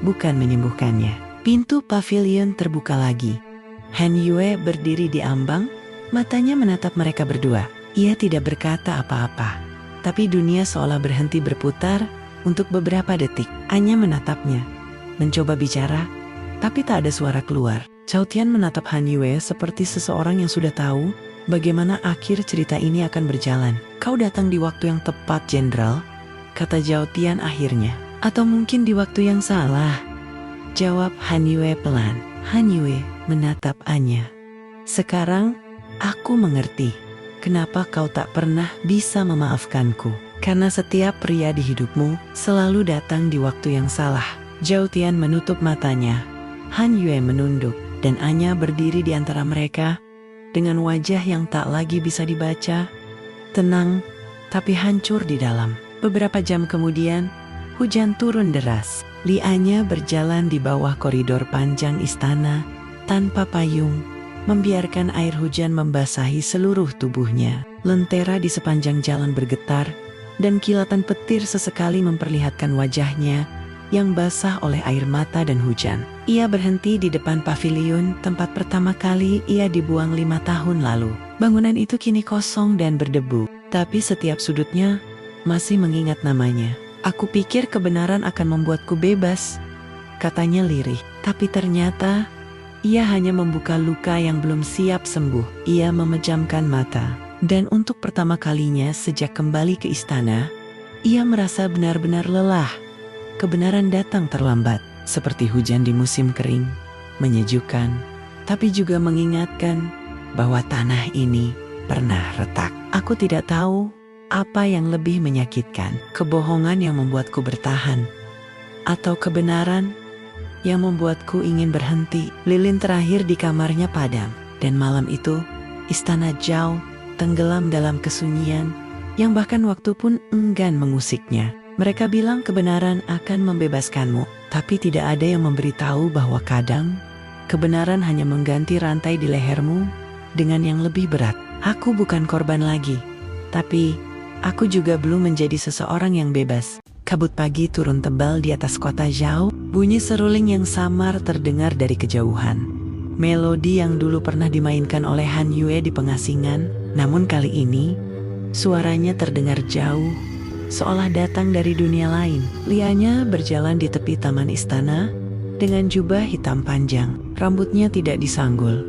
bukan menyembuhkannya. Pintu pavilion terbuka lagi. Han Yue berdiri di ambang, matanya menatap mereka berdua. Ia tidak berkata apa-apa, tapi dunia seolah berhenti berputar untuk beberapa detik. Anya menatapnya, mencoba bicara, tapi tak ada suara keluar. Zhao Tian menatap Han Yue seperti seseorang yang sudah tahu bagaimana akhir cerita ini akan berjalan. Kau datang di waktu yang tepat, Jenderal, kata Zhao Tian akhirnya. Atau mungkin di waktu yang salah, jawab Han Yue pelan. Han Yue menatap Anya. Sekarang aku mengerti kenapa kau tak pernah bisa memaafkanku. Karena setiap pria di hidupmu selalu datang di waktu yang salah. Zhao Tian menutup matanya. Han Yue menunduk, dan Anya berdiri di antara mereka dengan wajah yang tak lagi bisa dibaca, tenang tapi hancur di dalam. Beberapa jam kemudian, hujan turun deras. Li Anya berjalan di bawah koridor panjang istana tanpa payung, membiarkan air hujan membasahi seluruh tubuhnya. Lentera di sepanjang jalan bergetar, dan kilatan petir sesekali memperlihatkan wajahnya yang basah oleh air mata dan hujan. Ia berhenti di depan pavilion tempat pertama kali ia dibuang 5 tahun lalu. Bangunan itu kini kosong dan berdebu, tapi setiap sudutnya masih mengingat namanya. Aku pikir kebenaran akan membuatku bebas, katanya lirih. Tapi ternyata Ia hanya membuka luka yang belum siap sembuh. Ia memejamkan mata. Dan untuk pertama kalinya sejak kembali ke istana, ia merasa benar-benar lelah. Kebenaran datang terlambat, seperti hujan di musim kering, menyejukkan, tapi juga mengingatkan bahwa tanah ini pernah retak. Aku tidak tahu apa yang lebih menyakitkan, kebohongan yang membuatku bertahan, atau kebenaran yang membuatku ingin berhenti. Lilin terakhir di kamarnya padam, dan malam itu istana Zhao tenggelam dalam kesunyian yang bahkan waktu pun enggan mengusiknya. Mereka bilang kebenaran akan membebaskanmu, tapi tidak ada yang memberitahu bahwa kadang kebenaran hanya mengganti rantai di lehermu dengan yang lebih berat. Aku bukan korban lagi, tapi aku juga belum menjadi seseorang yang bebas. Kabut pagi turun tebal di atas kota Zhao. Bunyi seruling yang samar terdengar dari kejauhan. Melodi yang dulu pernah dimainkan oleh Han Yue di pengasingan, namun kali ini suaranya terdengar jauh, seolah datang dari dunia lain. Lianya berjalan di tepi taman istana dengan jubah hitam panjang. Rambutnya tidak disanggul,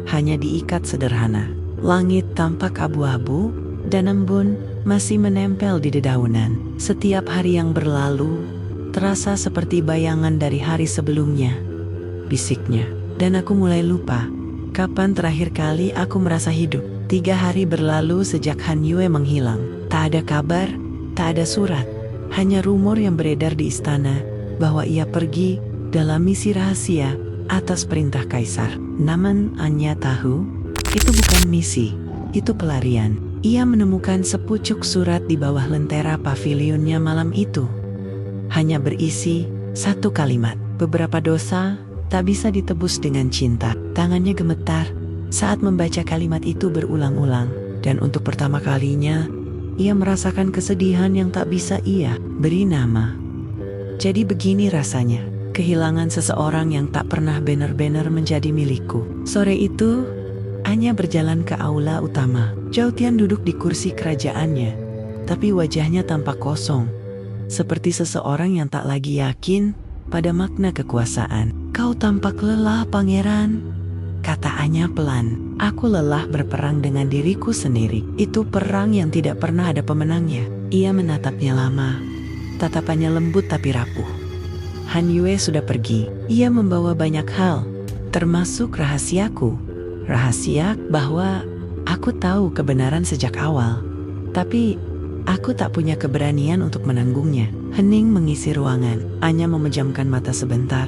hanya diikat sederhana. Langit tampak abu-abu dan embun masih menempel di dedaunan. Setiap hari yang berlalu terasa seperti bayangan dari hari sebelumnya, bisiknya. Dan aku mulai lupa kapan terakhir kali aku merasa hidup. 3 hari berlalu sejak Han Yue menghilang. Tak ada kabar, tak ada surat. Hanya rumor yang beredar di istana bahwa ia pergi dalam misi rahasia atas perintah kaisar. Namun Anya tahu itu bukan misi, itu pelarian. Ia menemukan sepucuk surat di bawah lentera pavilionnya malam itu. Hanya berisi satu kalimat, beberapa dosa tak bisa ditebus dengan cinta. Tangannya gemetar saat membaca kalimat itu berulang-ulang. Dan untuk pertama kalinya, ia merasakan kesedihan yang tak bisa ia beri nama. Jadi begini rasanya, kehilangan seseorang yang tak pernah benar-benar menjadi milikku. Sore itu, Anya berjalan ke aula utama. Zhao Tian duduk di kursi kerajaannya, tapi wajahnya tampak kosong, seperti seseorang yang tak lagi yakin pada makna kekuasaan. Kau tampak lelah, pangeran, kata Anya pelan. Aku lelah berperang dengan diriku sendiri. Itu perang yang tidak pernah ada pemenangnya. Ia menatapnya lama. Tatapannya lembut tapi rapuh. Han Yue sudah pergi. Ia membawa banyak hal, termasuk rahasiaku. Rahasia bahwa aku tahu kebenaran sejak awal, tapi aku tak punya keberanian untuk menanggungnya. Hening mengisi ruangan. Anya memejamkan mata sebentar,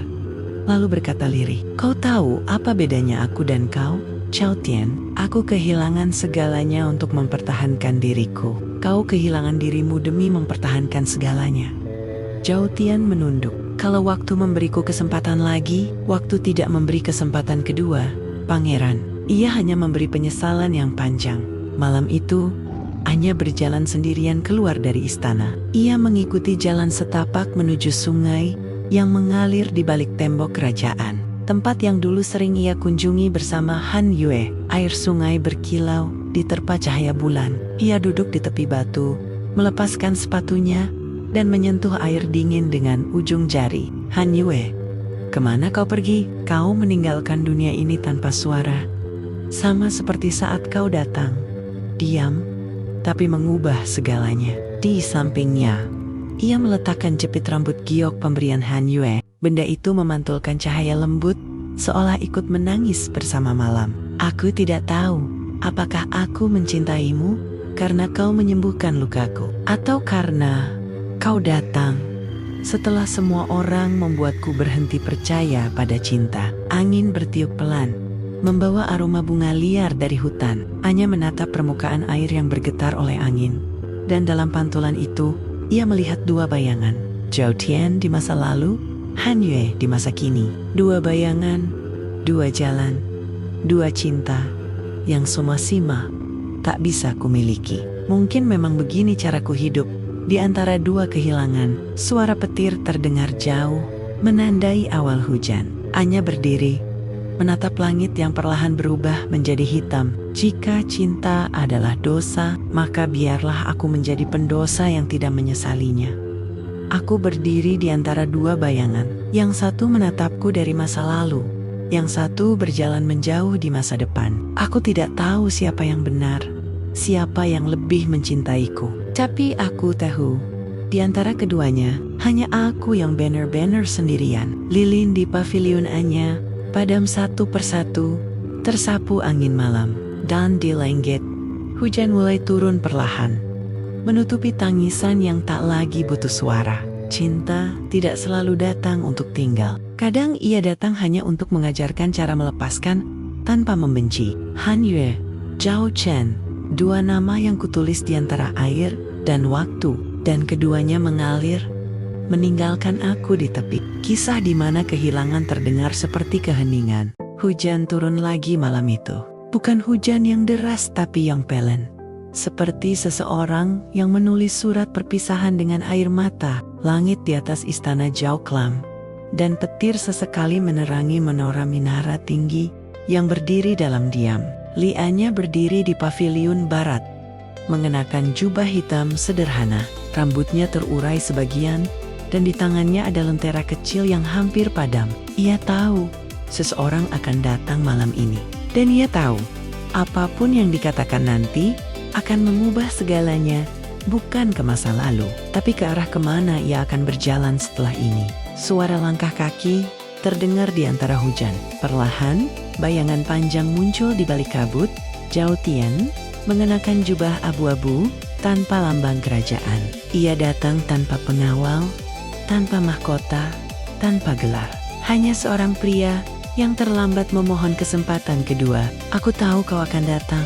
lalu berkata lirih, kau tahu apa bedanya aku dan kau? Zhao Tian, aku kehilangan segalanya untuk mempertahankan diriku. Kau kehilangan dirimu demi mempertahankan segalanya. Zhao Tian menunduk. Kalau waktu memberiku kesempatan lagi, waktu tidak memberi kesempatan kedua, pangeran. Ia hanya memberi penyesalan yang panjang. Malam itu, Anya berjalan sendirian keluar dari istana. Ia mengikuti jalan setapak menuju sungai yang mengalir di balik tembok kerajaan. Tempat yang dulu sering ia kunjungi bersama Han Yue. Air sungai berkilau diterpa cahaya bulan. Ia duduk di tepi batu, melepaskan sepatunya, dan menyentuh air dingin dengan ujung jari. Han Yue, kemana kau pergi? Kau meninggalkan dunia ini tanpa suara, sama seperti saat kau datang. Diam, tapi mengubah segalanya. Di sampingnya, ia meletakkan jepit rambut giok pemberian Han Yue. Benda itu memantulkan cahaya lembut, seolah ikut menangis bersama malam. Aku tidak tahu, apakah aku mencintaimu karena kau menyembuhkan lukaku, atau karena kau datang setelah semua orang membuatku berhenti percaya pada cinta. Angin bertiup pelan, membawa aroma bunga liar dari hutan. Anya menatap permukaan air yang bergetar oleh angin, dan dalam pantulan itu, ia melihat dua bayangan. Zhao Tian di masa lalu, Han Yue di masa kini. Dua bayangan, dua jalan, dua cinta yang suma-sima tak bisa kumiliki. Mungkin memang begini caraku hidup di antara dua kehilangan. Suara petir terdengar jauh, menandai awal hujan. Anya berdiri, menatap langit yang perlahan berubah menjadi hitam. Jika cinta adalah dosa, maka biarlah aku menjadi pendosa yang tidak menyesalinya. Aku berdiri di antara dua bayangan. Yang satu menatapku dari masa lalu, yang satu berjalan menjauh di masa depan. Aku tidak tahu siapa yang benar, siapa yang lebih mencintaiku. Tapi aku tahu, di antara keduanya, hanya aku yang benar-benar sendirian. Lilin di pavilion Anya padam satu persatu, tersapu angin malam. Dan di langit, hujan mulai turun perlahan, menutupi tangisan yang tak lagi butuh suara. Cinta tidak selalu datang untuk tinggal. Kadang ia datang hanya untuk mengajarkan cara melepaskan tanpa membenci. Han Yue, Zhao Chen, dua nama yang kutulis di antara air dan waktu, dan keduanya mengalir, meninggalkan aku di tepi. Kisah di mana kehilangan terdengar seperti keheningan. Hujan turun lagi malam itu. Bukan hujan yang deras tapi yang pelan. Seperti seseorang yang menulis surat perpisahan dengan air mata. Langit di atas istana Zhao Klam dan petir sesekali menerangi menara minara tinggi yang berdiri dalam diam. Li Anya berdiri di pavilion barat, mengenakan jubah hitam sederhana. Rambutnya terurai sebagian dan di tangannya ada lentera kecil yang hampir padam. Ia tahu seseorang akan datang malam ini. Dan ia tahu, apapun yang dikatakan nanti akan mengubah segalanya, bukan ke masa lalu, tapi ke arah kemana ia akan berjalan setelah ini. Suara langkah kaki terdengar di antara hujan. Perlahan, bayangan panjang muncul di balik kabut. Zhao Tian mengenakan jubah abu-abu tanpa lambang kerajaan. Ia datang tanpa pengawal, tanpa mahkota, tanpa gelar. Hanya seorang pria yang terlambat memohon kesempatan kedua. Aku tahu kau akan datang,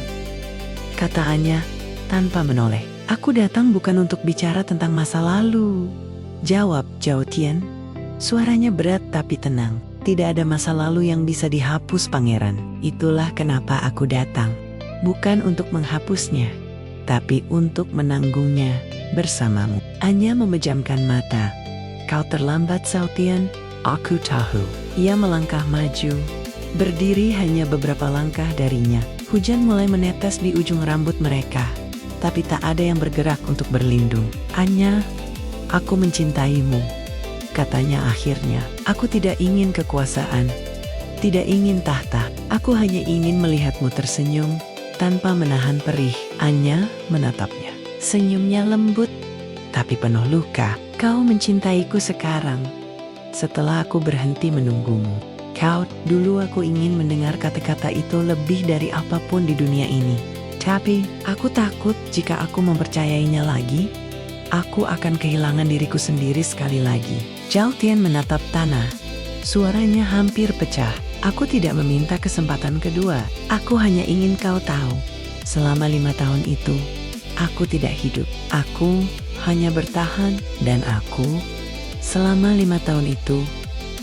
kata Anya tanpa menoleh. Aku datang bukan untuk bicara tentang masa lalu, jawab Zhao Tian. Suaranya berat tapi tenang. Tidak ada masa lalu yang bisa dihapus, pangeran. Itulah kenapa aku datang. Bukan untuk menghapusnya, tapi untuk menanggungnya bersamamu. Anya memejamkan mata. Kau terlambat, Zhao Tian. Aku tahu. Ia melangkah maju, berdiri hanya beberapa langkah darinya. Hujan mulai menetes di ujung rambut mereka, tapi tak ada yang bergerak untuk berlindung. Anya, aku mencintaimu, katanya akhirnya. Aku tidak ingin kekuasaan, tidak ingin tahta. Aku hanya ingin melihatmu tersenyum tanpa menahan perih. Anya menatapnya. Senyumnya lembut, tapi penuh luka. Kau mencintaiku sekarang, setelah aku berhenti menunggumu. Dulu aku ingin mendengar kata-kata itu lebih dari apapun di dunia ini. Tapi, aku takut jika aku mempercayainya lagi, aku akan kehilangan diriku sendiri sekali lagi. Zhao Tian menatap tanah. Suaranya hampir pecah. Aku tidak meminta kesempatan kedua. Aku hanya ingin kau tahu, selama 5 tahun itu, aku tidak hidup. Aku hanya bertahan, dan aku selama 5 tahun itu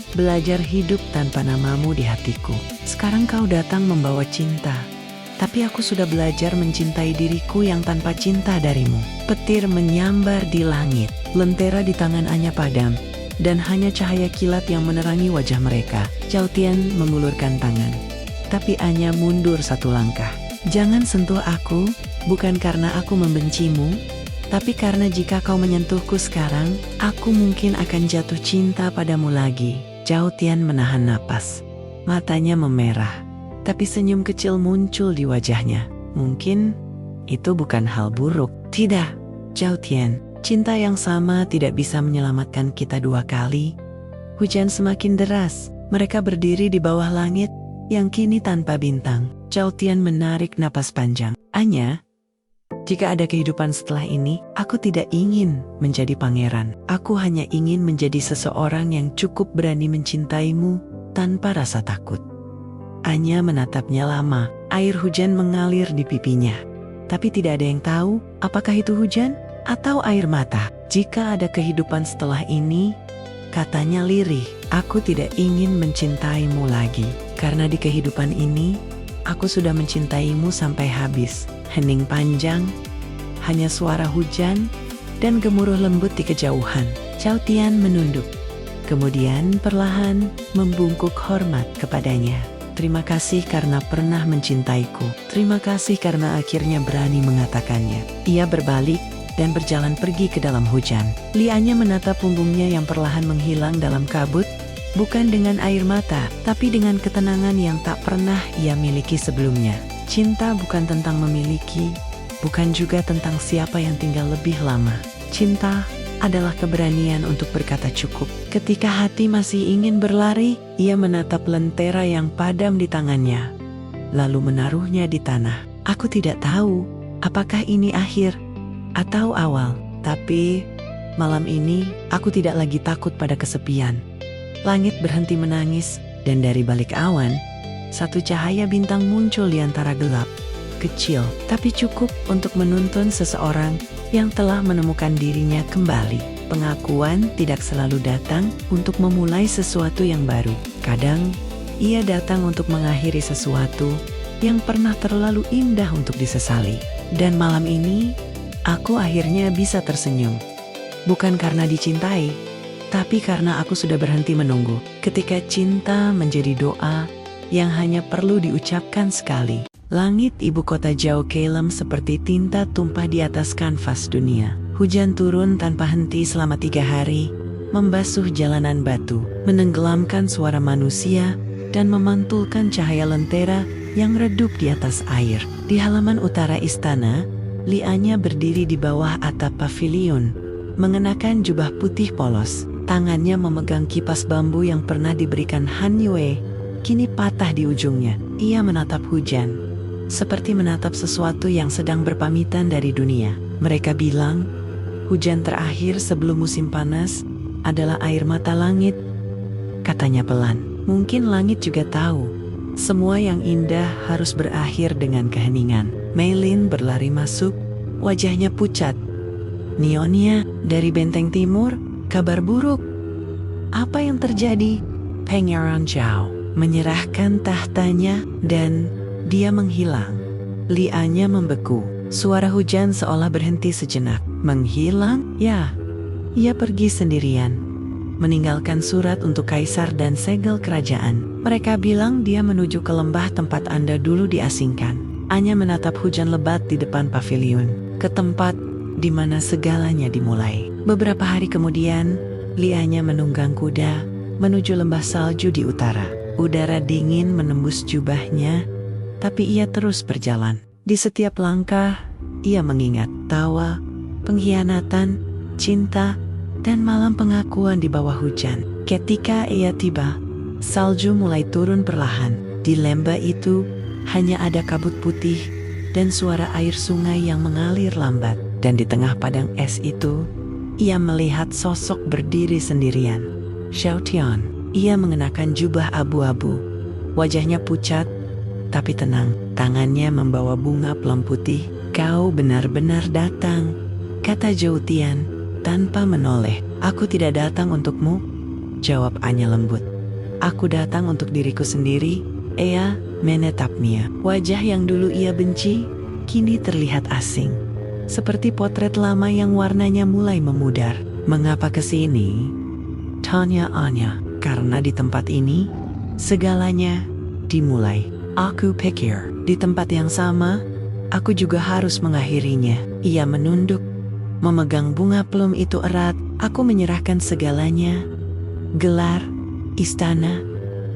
belajar hidup tanpa namamu di hatiku. Sekarang kau datang membawa cinta, tapi aku sudah belajar mencintai diriku yang tanpa cinta darimu. Petir menyambar di langit, lentera di tangan Anya padam, dan hanya cahaya kilat yang menerangi wajah mereka. Zhao Tian mengulurkan tangan, tapi Anya mundur 1 langkah. Jangan sentuh aku, bukan karena aku membencimu, tapi karena jika kau menyentuhku sekarang, aku mungkin akan jatuh cinta padamu lagi. Zhao Tian menahan napas. Matanya memerah, tapi senyum kecil muncul di wajahnya. Mungkin itu bukan hal buruk. Tidak, Zhao Tian. Cinta yang sama tidak bisa menyelamatkan kita 2 kali. Hujan semakin deras. Mereka berdiri di bawah langit yang kini tanpa bintang. Zhao Tian menarik napas panjang. Anya, jika ada kehidupan setelah ini, aku tidak ingin menjadi pangeran. Aku hanya ingin menjadi seseorang yang cukup berani mencintaimu tanpa rasa takut. Anya menatapnya lama. Air hujan mengalir di pipinya. Tapi tidak ada yang tahu apakah itu hujan atau air mata. Jika ada kehidupan setelah ini, katanya lirih, aku tidak ingin mencintaimu lagi. Karena di kehidupan ini, aku sudah mencintaimu sampai habis. Hening panjang, hanya suara hujan dan gemuruh lembut di kejauhan. Zhao Tian menunduk, kemudian perlahan membungkuk hormat kepadanya. Terima kasih karena pernah mencintaiku. Terima kasih karena akhirnya berani mengatakannya. Ia berbalik dan berjalan pergi ke dalam hujan. Li Anya menatap punggungnya yang perlahan menghilang dalam kabut, Bukan dengan air mata, tapi dengan ketenangan yang tak pernah ia miliki sebelumnya. Cinta bukan tentang memiliki, bukan juga tentang siapa yang tinggal lebih lama. Cinta adalah keberanian untuk berkata cukup. Ketika hati masih ingin berlari, ia menatap lentera yang padam di tangannya, lalu menaruhnya di tanah. Aku tidak tahu apakah ini akhir atau awal, tapi malam ini aku tidak lagi takut pada kesepian. Langit berhenti menangis, dan dari balik awan, satu cahaya bintang muncul di antara gelap. Kecil, tapi cukup untuk menuntun seseorang yang telah menemukan dirinya kembali. Pengakuan tidak selalu datang untuk memulai sesuatu yang baru. Kadang, ia datang untuk mengakhiri sesuatu yang pernah terlalu indah untuk disesali. Dan malam ini, aku akhirnya bisa tersenyum. Bukan karena dicintai, tapi karena aku sudah berhenti menunggu. Ketika cinta menjadi doa yang hanya perlu diucapkan sekali. Langit ibu kota jauh kelam seperti tinta tumpah di atas kanvas dunia. Hujan turun tanpa henti selama 3 hari, membasuh jalanan batu, menenggelamkan suara manusia, dan memantulkan cahaya lentera yang redup di atas air. Di halaman utara istana, Lianya berdiri di bawah atap pavilion, mengenakan jubah putih polos. Tangannya memegang kipas bambu yang pernah diberikan Han Yue, kini patah di ujungnya. Ia menatap hujan, seperti menatap sesuatu yang sedang berpamitan dari dunia. Mereka bilang, hujan terakhir sebelum musim panas adalah air mata langit, katanya pelan. Mungkin langit juga tahu, semua yang indah harus berakhir dengan keheningan. Mei Lin berlari masuk, wajahnya pucat. Nyonya, dari benteng timur, kabar buruk. Apa yang terjadi? Pangeran Zhao menyerahkan tahtanya dan dia menghilang. Lianya membeku. Suara hujan seolah berhenti sejenak. Menghilang? Ya, ia pergi sendirian, meninggalkan surat untuk kaisar dan segel kerajaan. Mereka bilang dia menuju ke lembah tempat Anda dulu diasingkan. Anya menatap hujan lebat di depan pavilion, ke tempat di mana segalanya dimulai. Beberapa hari kemudian, Lianya menunggang kuda menuju lembah salju di utara. Udara dingin menembus jubahnya, tapi ia terus berjalan. Di setiap langkah, ia mengingat tawa, pengkhianatan, cinta, dan malam pengakuan di bawah hujan. Ketika ia tiba, salju mulai turun perlahan. Di lembah itu, hanya ada kabut putih dan suara air sungai yang mengalir lambat. Dan di tengah padang es itu, ia melihat sosok berdiri sendirian. Xiao Tian. Ia mengenakan jubah abu-abu. Wajahnya pucat, tapi tenang. Tangannya membawa bunga plum putih. Kau benar-benar datang, kata Zhou Tian tanpa menoleh. Aku tidak datang untukmu, jawab Anya lembut. Aku datang untuk diriku sendiri. Ia menatapnya. Wajah yang dulu ia benci, kini terlihat asing. Seperti potret lama yang warnanya mulai memudar. Mengapa kesini? Tanya Anya. Karena di tempat ini, segalanya dimulai. Aku pikir, di tempat yang sama, aku juga harus mengakhirinya. Ia menunduk, memegang bunga plum itu erat. Aku menyerahkan segalanya, gelar, istana,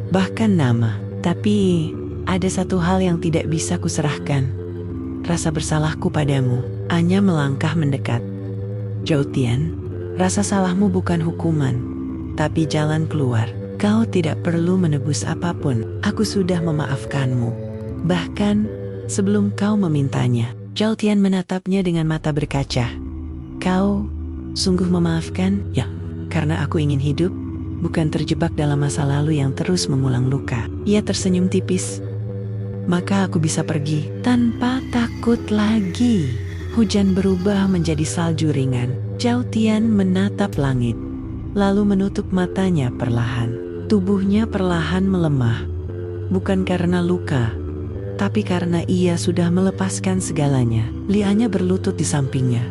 bahkan nama. Tapi, ada satu hal yang tidak bisa kuserahkan. Rasa bersalahku padamu. Anya melangkah mendekat. Zhou Tian, rasa salahmu bukan hukuman, tapi jalan keluar. Kau tidak perlu menebus apapun. Aku sudah memaafkanmu. Bahkan, sebelum kau memintanya. Zhou Tian menatapnya dengan mata berkaca. Kau sungguh memaafkan? Ya, karena aku ingin hidup, bukan terjebak dalam masa lalu yang terus mengulang luka. Ia tersenyum tipis. Maka aku bisa pergi tanpa takut lagi. Hujan berubah menjadi salju ringan. Zhou Tian menatap langit, lalu menutup matanya perlahan. Tubuhnya perlahan melemah. Bukan karena luka, tapi karena ia sudah melepaskan segalanya. Lianya berlutut di sampingnya,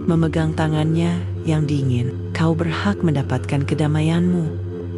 memegang tangannya yang dingin. Kau berhak mendapatkan kedamaianmu,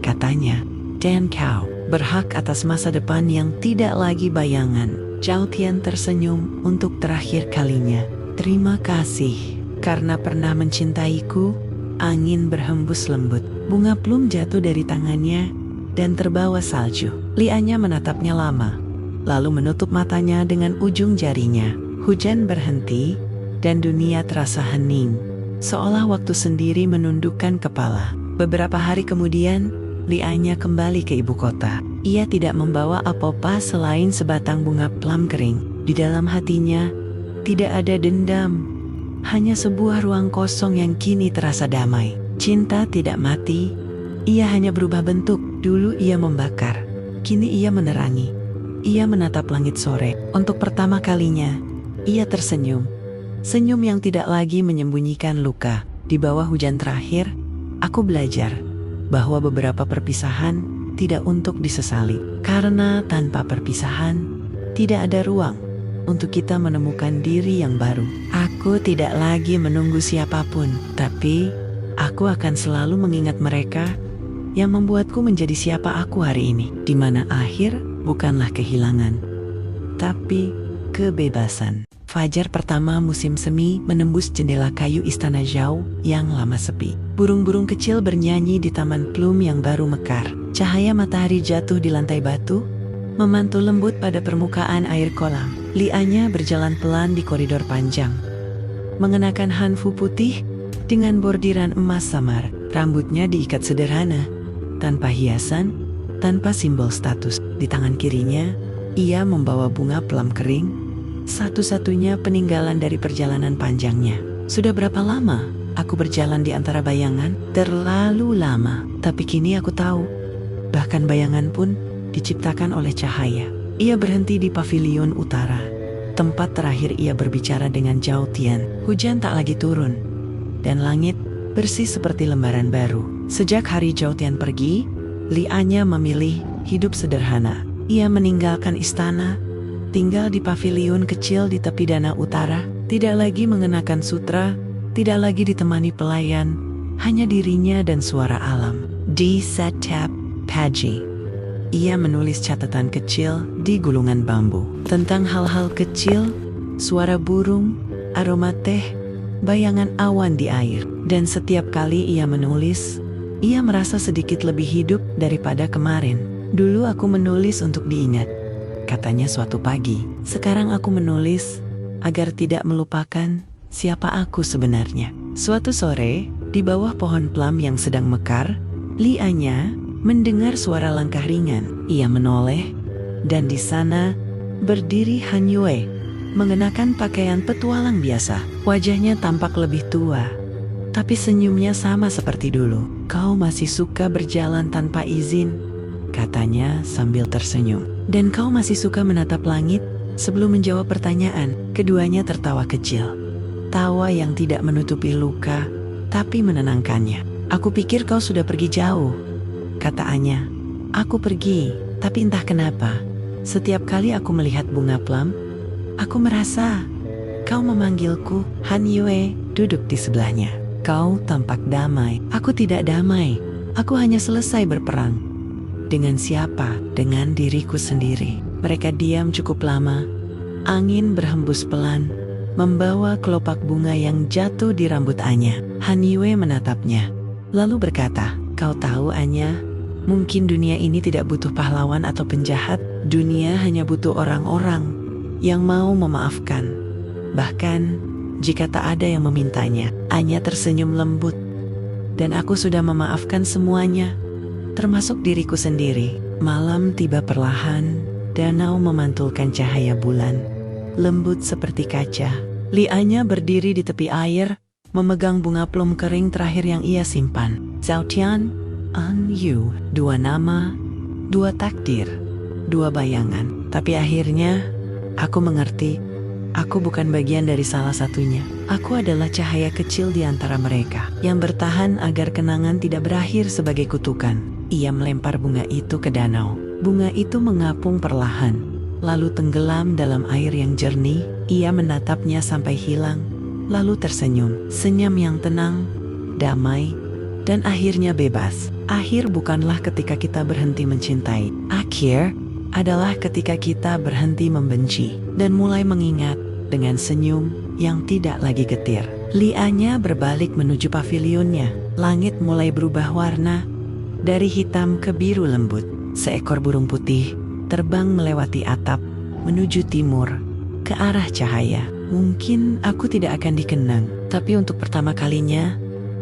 katanya. Dan kau berhak atas masa depan yang tidak lagi bayangan. Zhou Tian tersenyum untuk terakhir kalinya. Terima kasih, karena pernah mencintaiku. Angin berhembus lembut. Bunga plum jatuh dari tangannya, dan terbawa salju. Lianya menatapnya lama, lalu menutup matanya dengan ujung jarinya. Hujan berhenti, dan dunia terasa hening, seolah waktu sendiri menundukkan kepala. Beberapa hari kemudian, Lianya kembali ke ibu kota. Ia tidak membawa apa-apa selain sebatang bunga plum kering. Di dalam hatinya, tidak ada dendam, hanya sebuah ruang kosong yang kini terasa damai. Cinta tidak mati, ia hanya berubah bentuk. Dulu ia membakar, kini ia menerangi. Ia menatap langit sore. Untuk pertama kalinya, ia tersenyum. Senyum yang tidak lagi menyembunyikan luka. Di bawah hujan terakhir, aku belajar bahwa beberapa perpisahan tidak untuk disesali. Karena tanpa perpisahan, tidak ada ruang untuk kita menemukan diri yang baru. Aku tidak lagi menunggu siapapun, tapi aku akan selalu mengingat mereka yang membuatku menjadi siapa aku hari ini. Di mana akhir bukanlah kehilangan, tapi kebebasan. Fajar pertama musim semi menembus jendela kayu istana Zhao yang lama sepi. Burung-burung kecil bernyanyi di taman plum yang baru mekar. Cahaya matahari jatuh di lantai batu, memantul lembut pada permukaan air kolam. Lianya berjalan pelan di koridor panjang, mengenakan hanfu putih dengan bordiran emas samar. Rambutnya diikat sederhana, tanpa hiasan, tanpa simbol status. Di tangan kirinya, ia membawa bunga plum kering, satu-satunya peninggalan dari perjalanan panjangnya. Sudah berapa lama aku berjalan di antara bayangan? Terlalu lama, tapi kini aku tahu, bahkan bayangan pun diciptakan oleh cahaya. Ia berhenti di pavilion utara, tempat terakhir ia berbicara dengan Zhao Tian. Hujan tak lagi turun, dan langit bersih seperti lembaran baru. Sejak hari Zhao Tian pergi, Lianya memilih hidup sederhana. Ia meninggalkan istana, tinggal di pavilion kecil di tepi danau utara, tidak lagi mengenakan sutra, tidak lagi ditemani pelayan, hanya dirinya dan suara alam. Di Setap Paji, ia menulis catatan kecil di gulungan bambu tentang hal-hal kecil, suara burung, aroma teh, bayangan awan di air. Dan setiap kali ia menulis, ia merasa sedikit lebih hidup daripada kemarin. Dulu aku menulis untuk diingat, katanya suatu pagi. Sekarang aku menulis agar tidak melupakan siapa aku sebenarnya. Suatu sore, di bawah pohon plum yang sedang mekar, Lianya mendengar suara langkah ringan. Ia menoleh, dan di sana berdiri Han Yue, mengenakan pakaian petualang biasa. Wajahnya tampak lebih tua, tapi senyumnya sama seperti dulu. "Kau masih suka berjalan tanpa izin," katanya sambil tersenyum. "Dan kau masih suka menatap langit?" Sebelum menjawab pertanyaan, keduanya tertawa kecil. Tawa yang tidak menutupi luka, tapi menenangkannya. "Aku pikir kau sudah pergi jauh," kata Anya. "Aku pergi, tapi entah kenapa, setiap kali aku melihat bunga plum, aku merasa kau memanggilku." Han Yue duduk di sebelahnya. "Kau tampak damai." "Aku tidak damai, aku hanya selesai berperang." "Dengan siapa?" "Dengan diriku sendiri." Mereka diam cukup lama. Angin berhembus pelan, membawa kelopak bunga yang jatuh di rambut Anya. Han Yue menatapnya, lalu berkata, "Kau tahu Anya, mungkin dunia ini tidak butuh pahlawan atau penjahat. Dunia hanya butuh orang-orang yang mau memaafkan, bahkan jika tak ada yang memintanya." Anya tersenyum lembut. "Dan aku sudah memaafkan semuanya, termasuk diriku sendiri." Malam tiba perlahan, danau memantulkan cahaya bulan, lembut seperti kaca. Lianya berdiri di tepi air, memegang bunga plum kering terakhir yang ia simpan. Zhao Tian, An Yu, dua nama, dua takdir, dua bayangan. Tapi akhirnya, aku mengerti, aku bukan bagian dari salah satunya. Aku adalah cahaya kecil di antara mereka, yang bertahan agar kenangan tidak berakhir sebagai kutukan. Ia melempar bunga itu ke danau. Bunga itu mengapung perlahan, lalu tenggelam dalam air yang jernih. Ia menatapnya sampai hilang, lalu tersenyum. Senyum yang tenang, damai, dan akhirnya bebas. Akhir bukanlah ketika kita berhenti mencintai. Akhir adalah ketika kita berhenti membenci dan mulai mengingat dengan senyum yang tidak lagi getir. Lianya berbalik menuju pavilionnya. Langit mulai berubah warna, Dari hitam ke biru lembut, seekor burung putih terbang melewati atap menuju timur ke arah cahaya. Mungkin aku tidak akan dikenang, tapi untuk pertama kalinya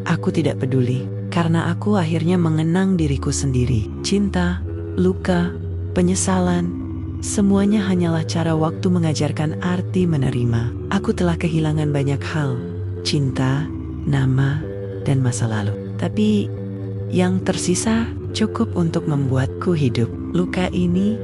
aku tidak peduli, karena aku akhirnya mengenang diriku sendiri. Cinta, luka, penyesalan, semuanya hanyalah cara waktu mengajarkan arti menerima. Aku telah kehilangan banyak hal, cinta, nama, dan masa lalu. Tapi yang tersisa cukup untuk membuatku hidup. Luka ini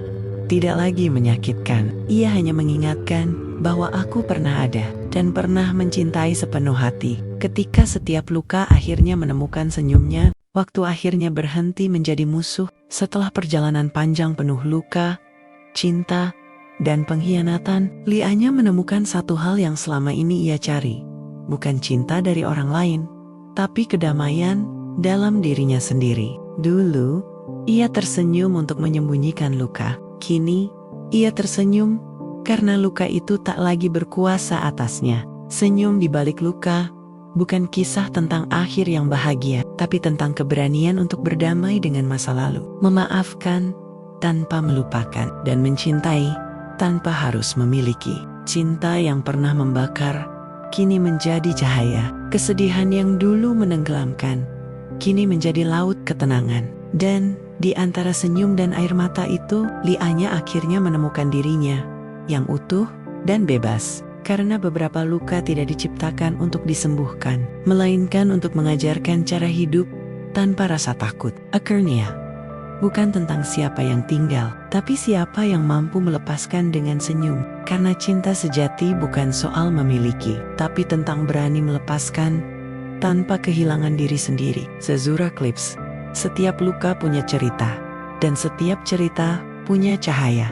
tidak lagi menyakitkan. Ia hanya mengingatkan bahwa aku pernah ada dan pernah mencintai sepenuh hati. Ketika setiap luka akhirnya menemukan senyumnya, waktu akhirnya berhenti menjadi musuh. Setelah perjalanan panjang penuh luka, cinta, dan pengkhianatan, Lianya menemukan satu hal yang selama ini ia cari. Bukan cinta dari orang lain, tapi kedamaian dalam dirinya sendiri. Dulu, ia tersenyum untuk menyembunyikan luka. Kini, ia tersenyum karena luka itu tak lagi berkuasa atasnya. Senyum di balik luka bukan kisah tentang akhir yang bahagia, tapi tentang keberanian untuk berdamai dengan masa lalu. Memaafkan tanpa melupakan, dan mencintai tanpa harus memiliki. Cinta yang pernah membakar kini menjadi cahaya. Kesedihan yang dulu menenggelamkan kini menjadi laut ketenangan. Dan di antara senyum dan air mata itu, Lianya akhirnya menemukan dirinya yang utuh dan bebas. Karena beberapa luka tidak diciptakan untuk disembuhkan, melainkan untuk mengajarkan cara hidup tanpa rasa takut. Akhirnya, bukan tentang siapa yang tinggal, tapi siapa yang mampu melepaskan dengan senyum. Karena cinta sejati bukan soal memiliki, tapi tentang berani melepaskan tanpa kehilangan diri sendiri. Zazura Clips. Setiap luka punya cerita, dan setiap cerita punya cahaya.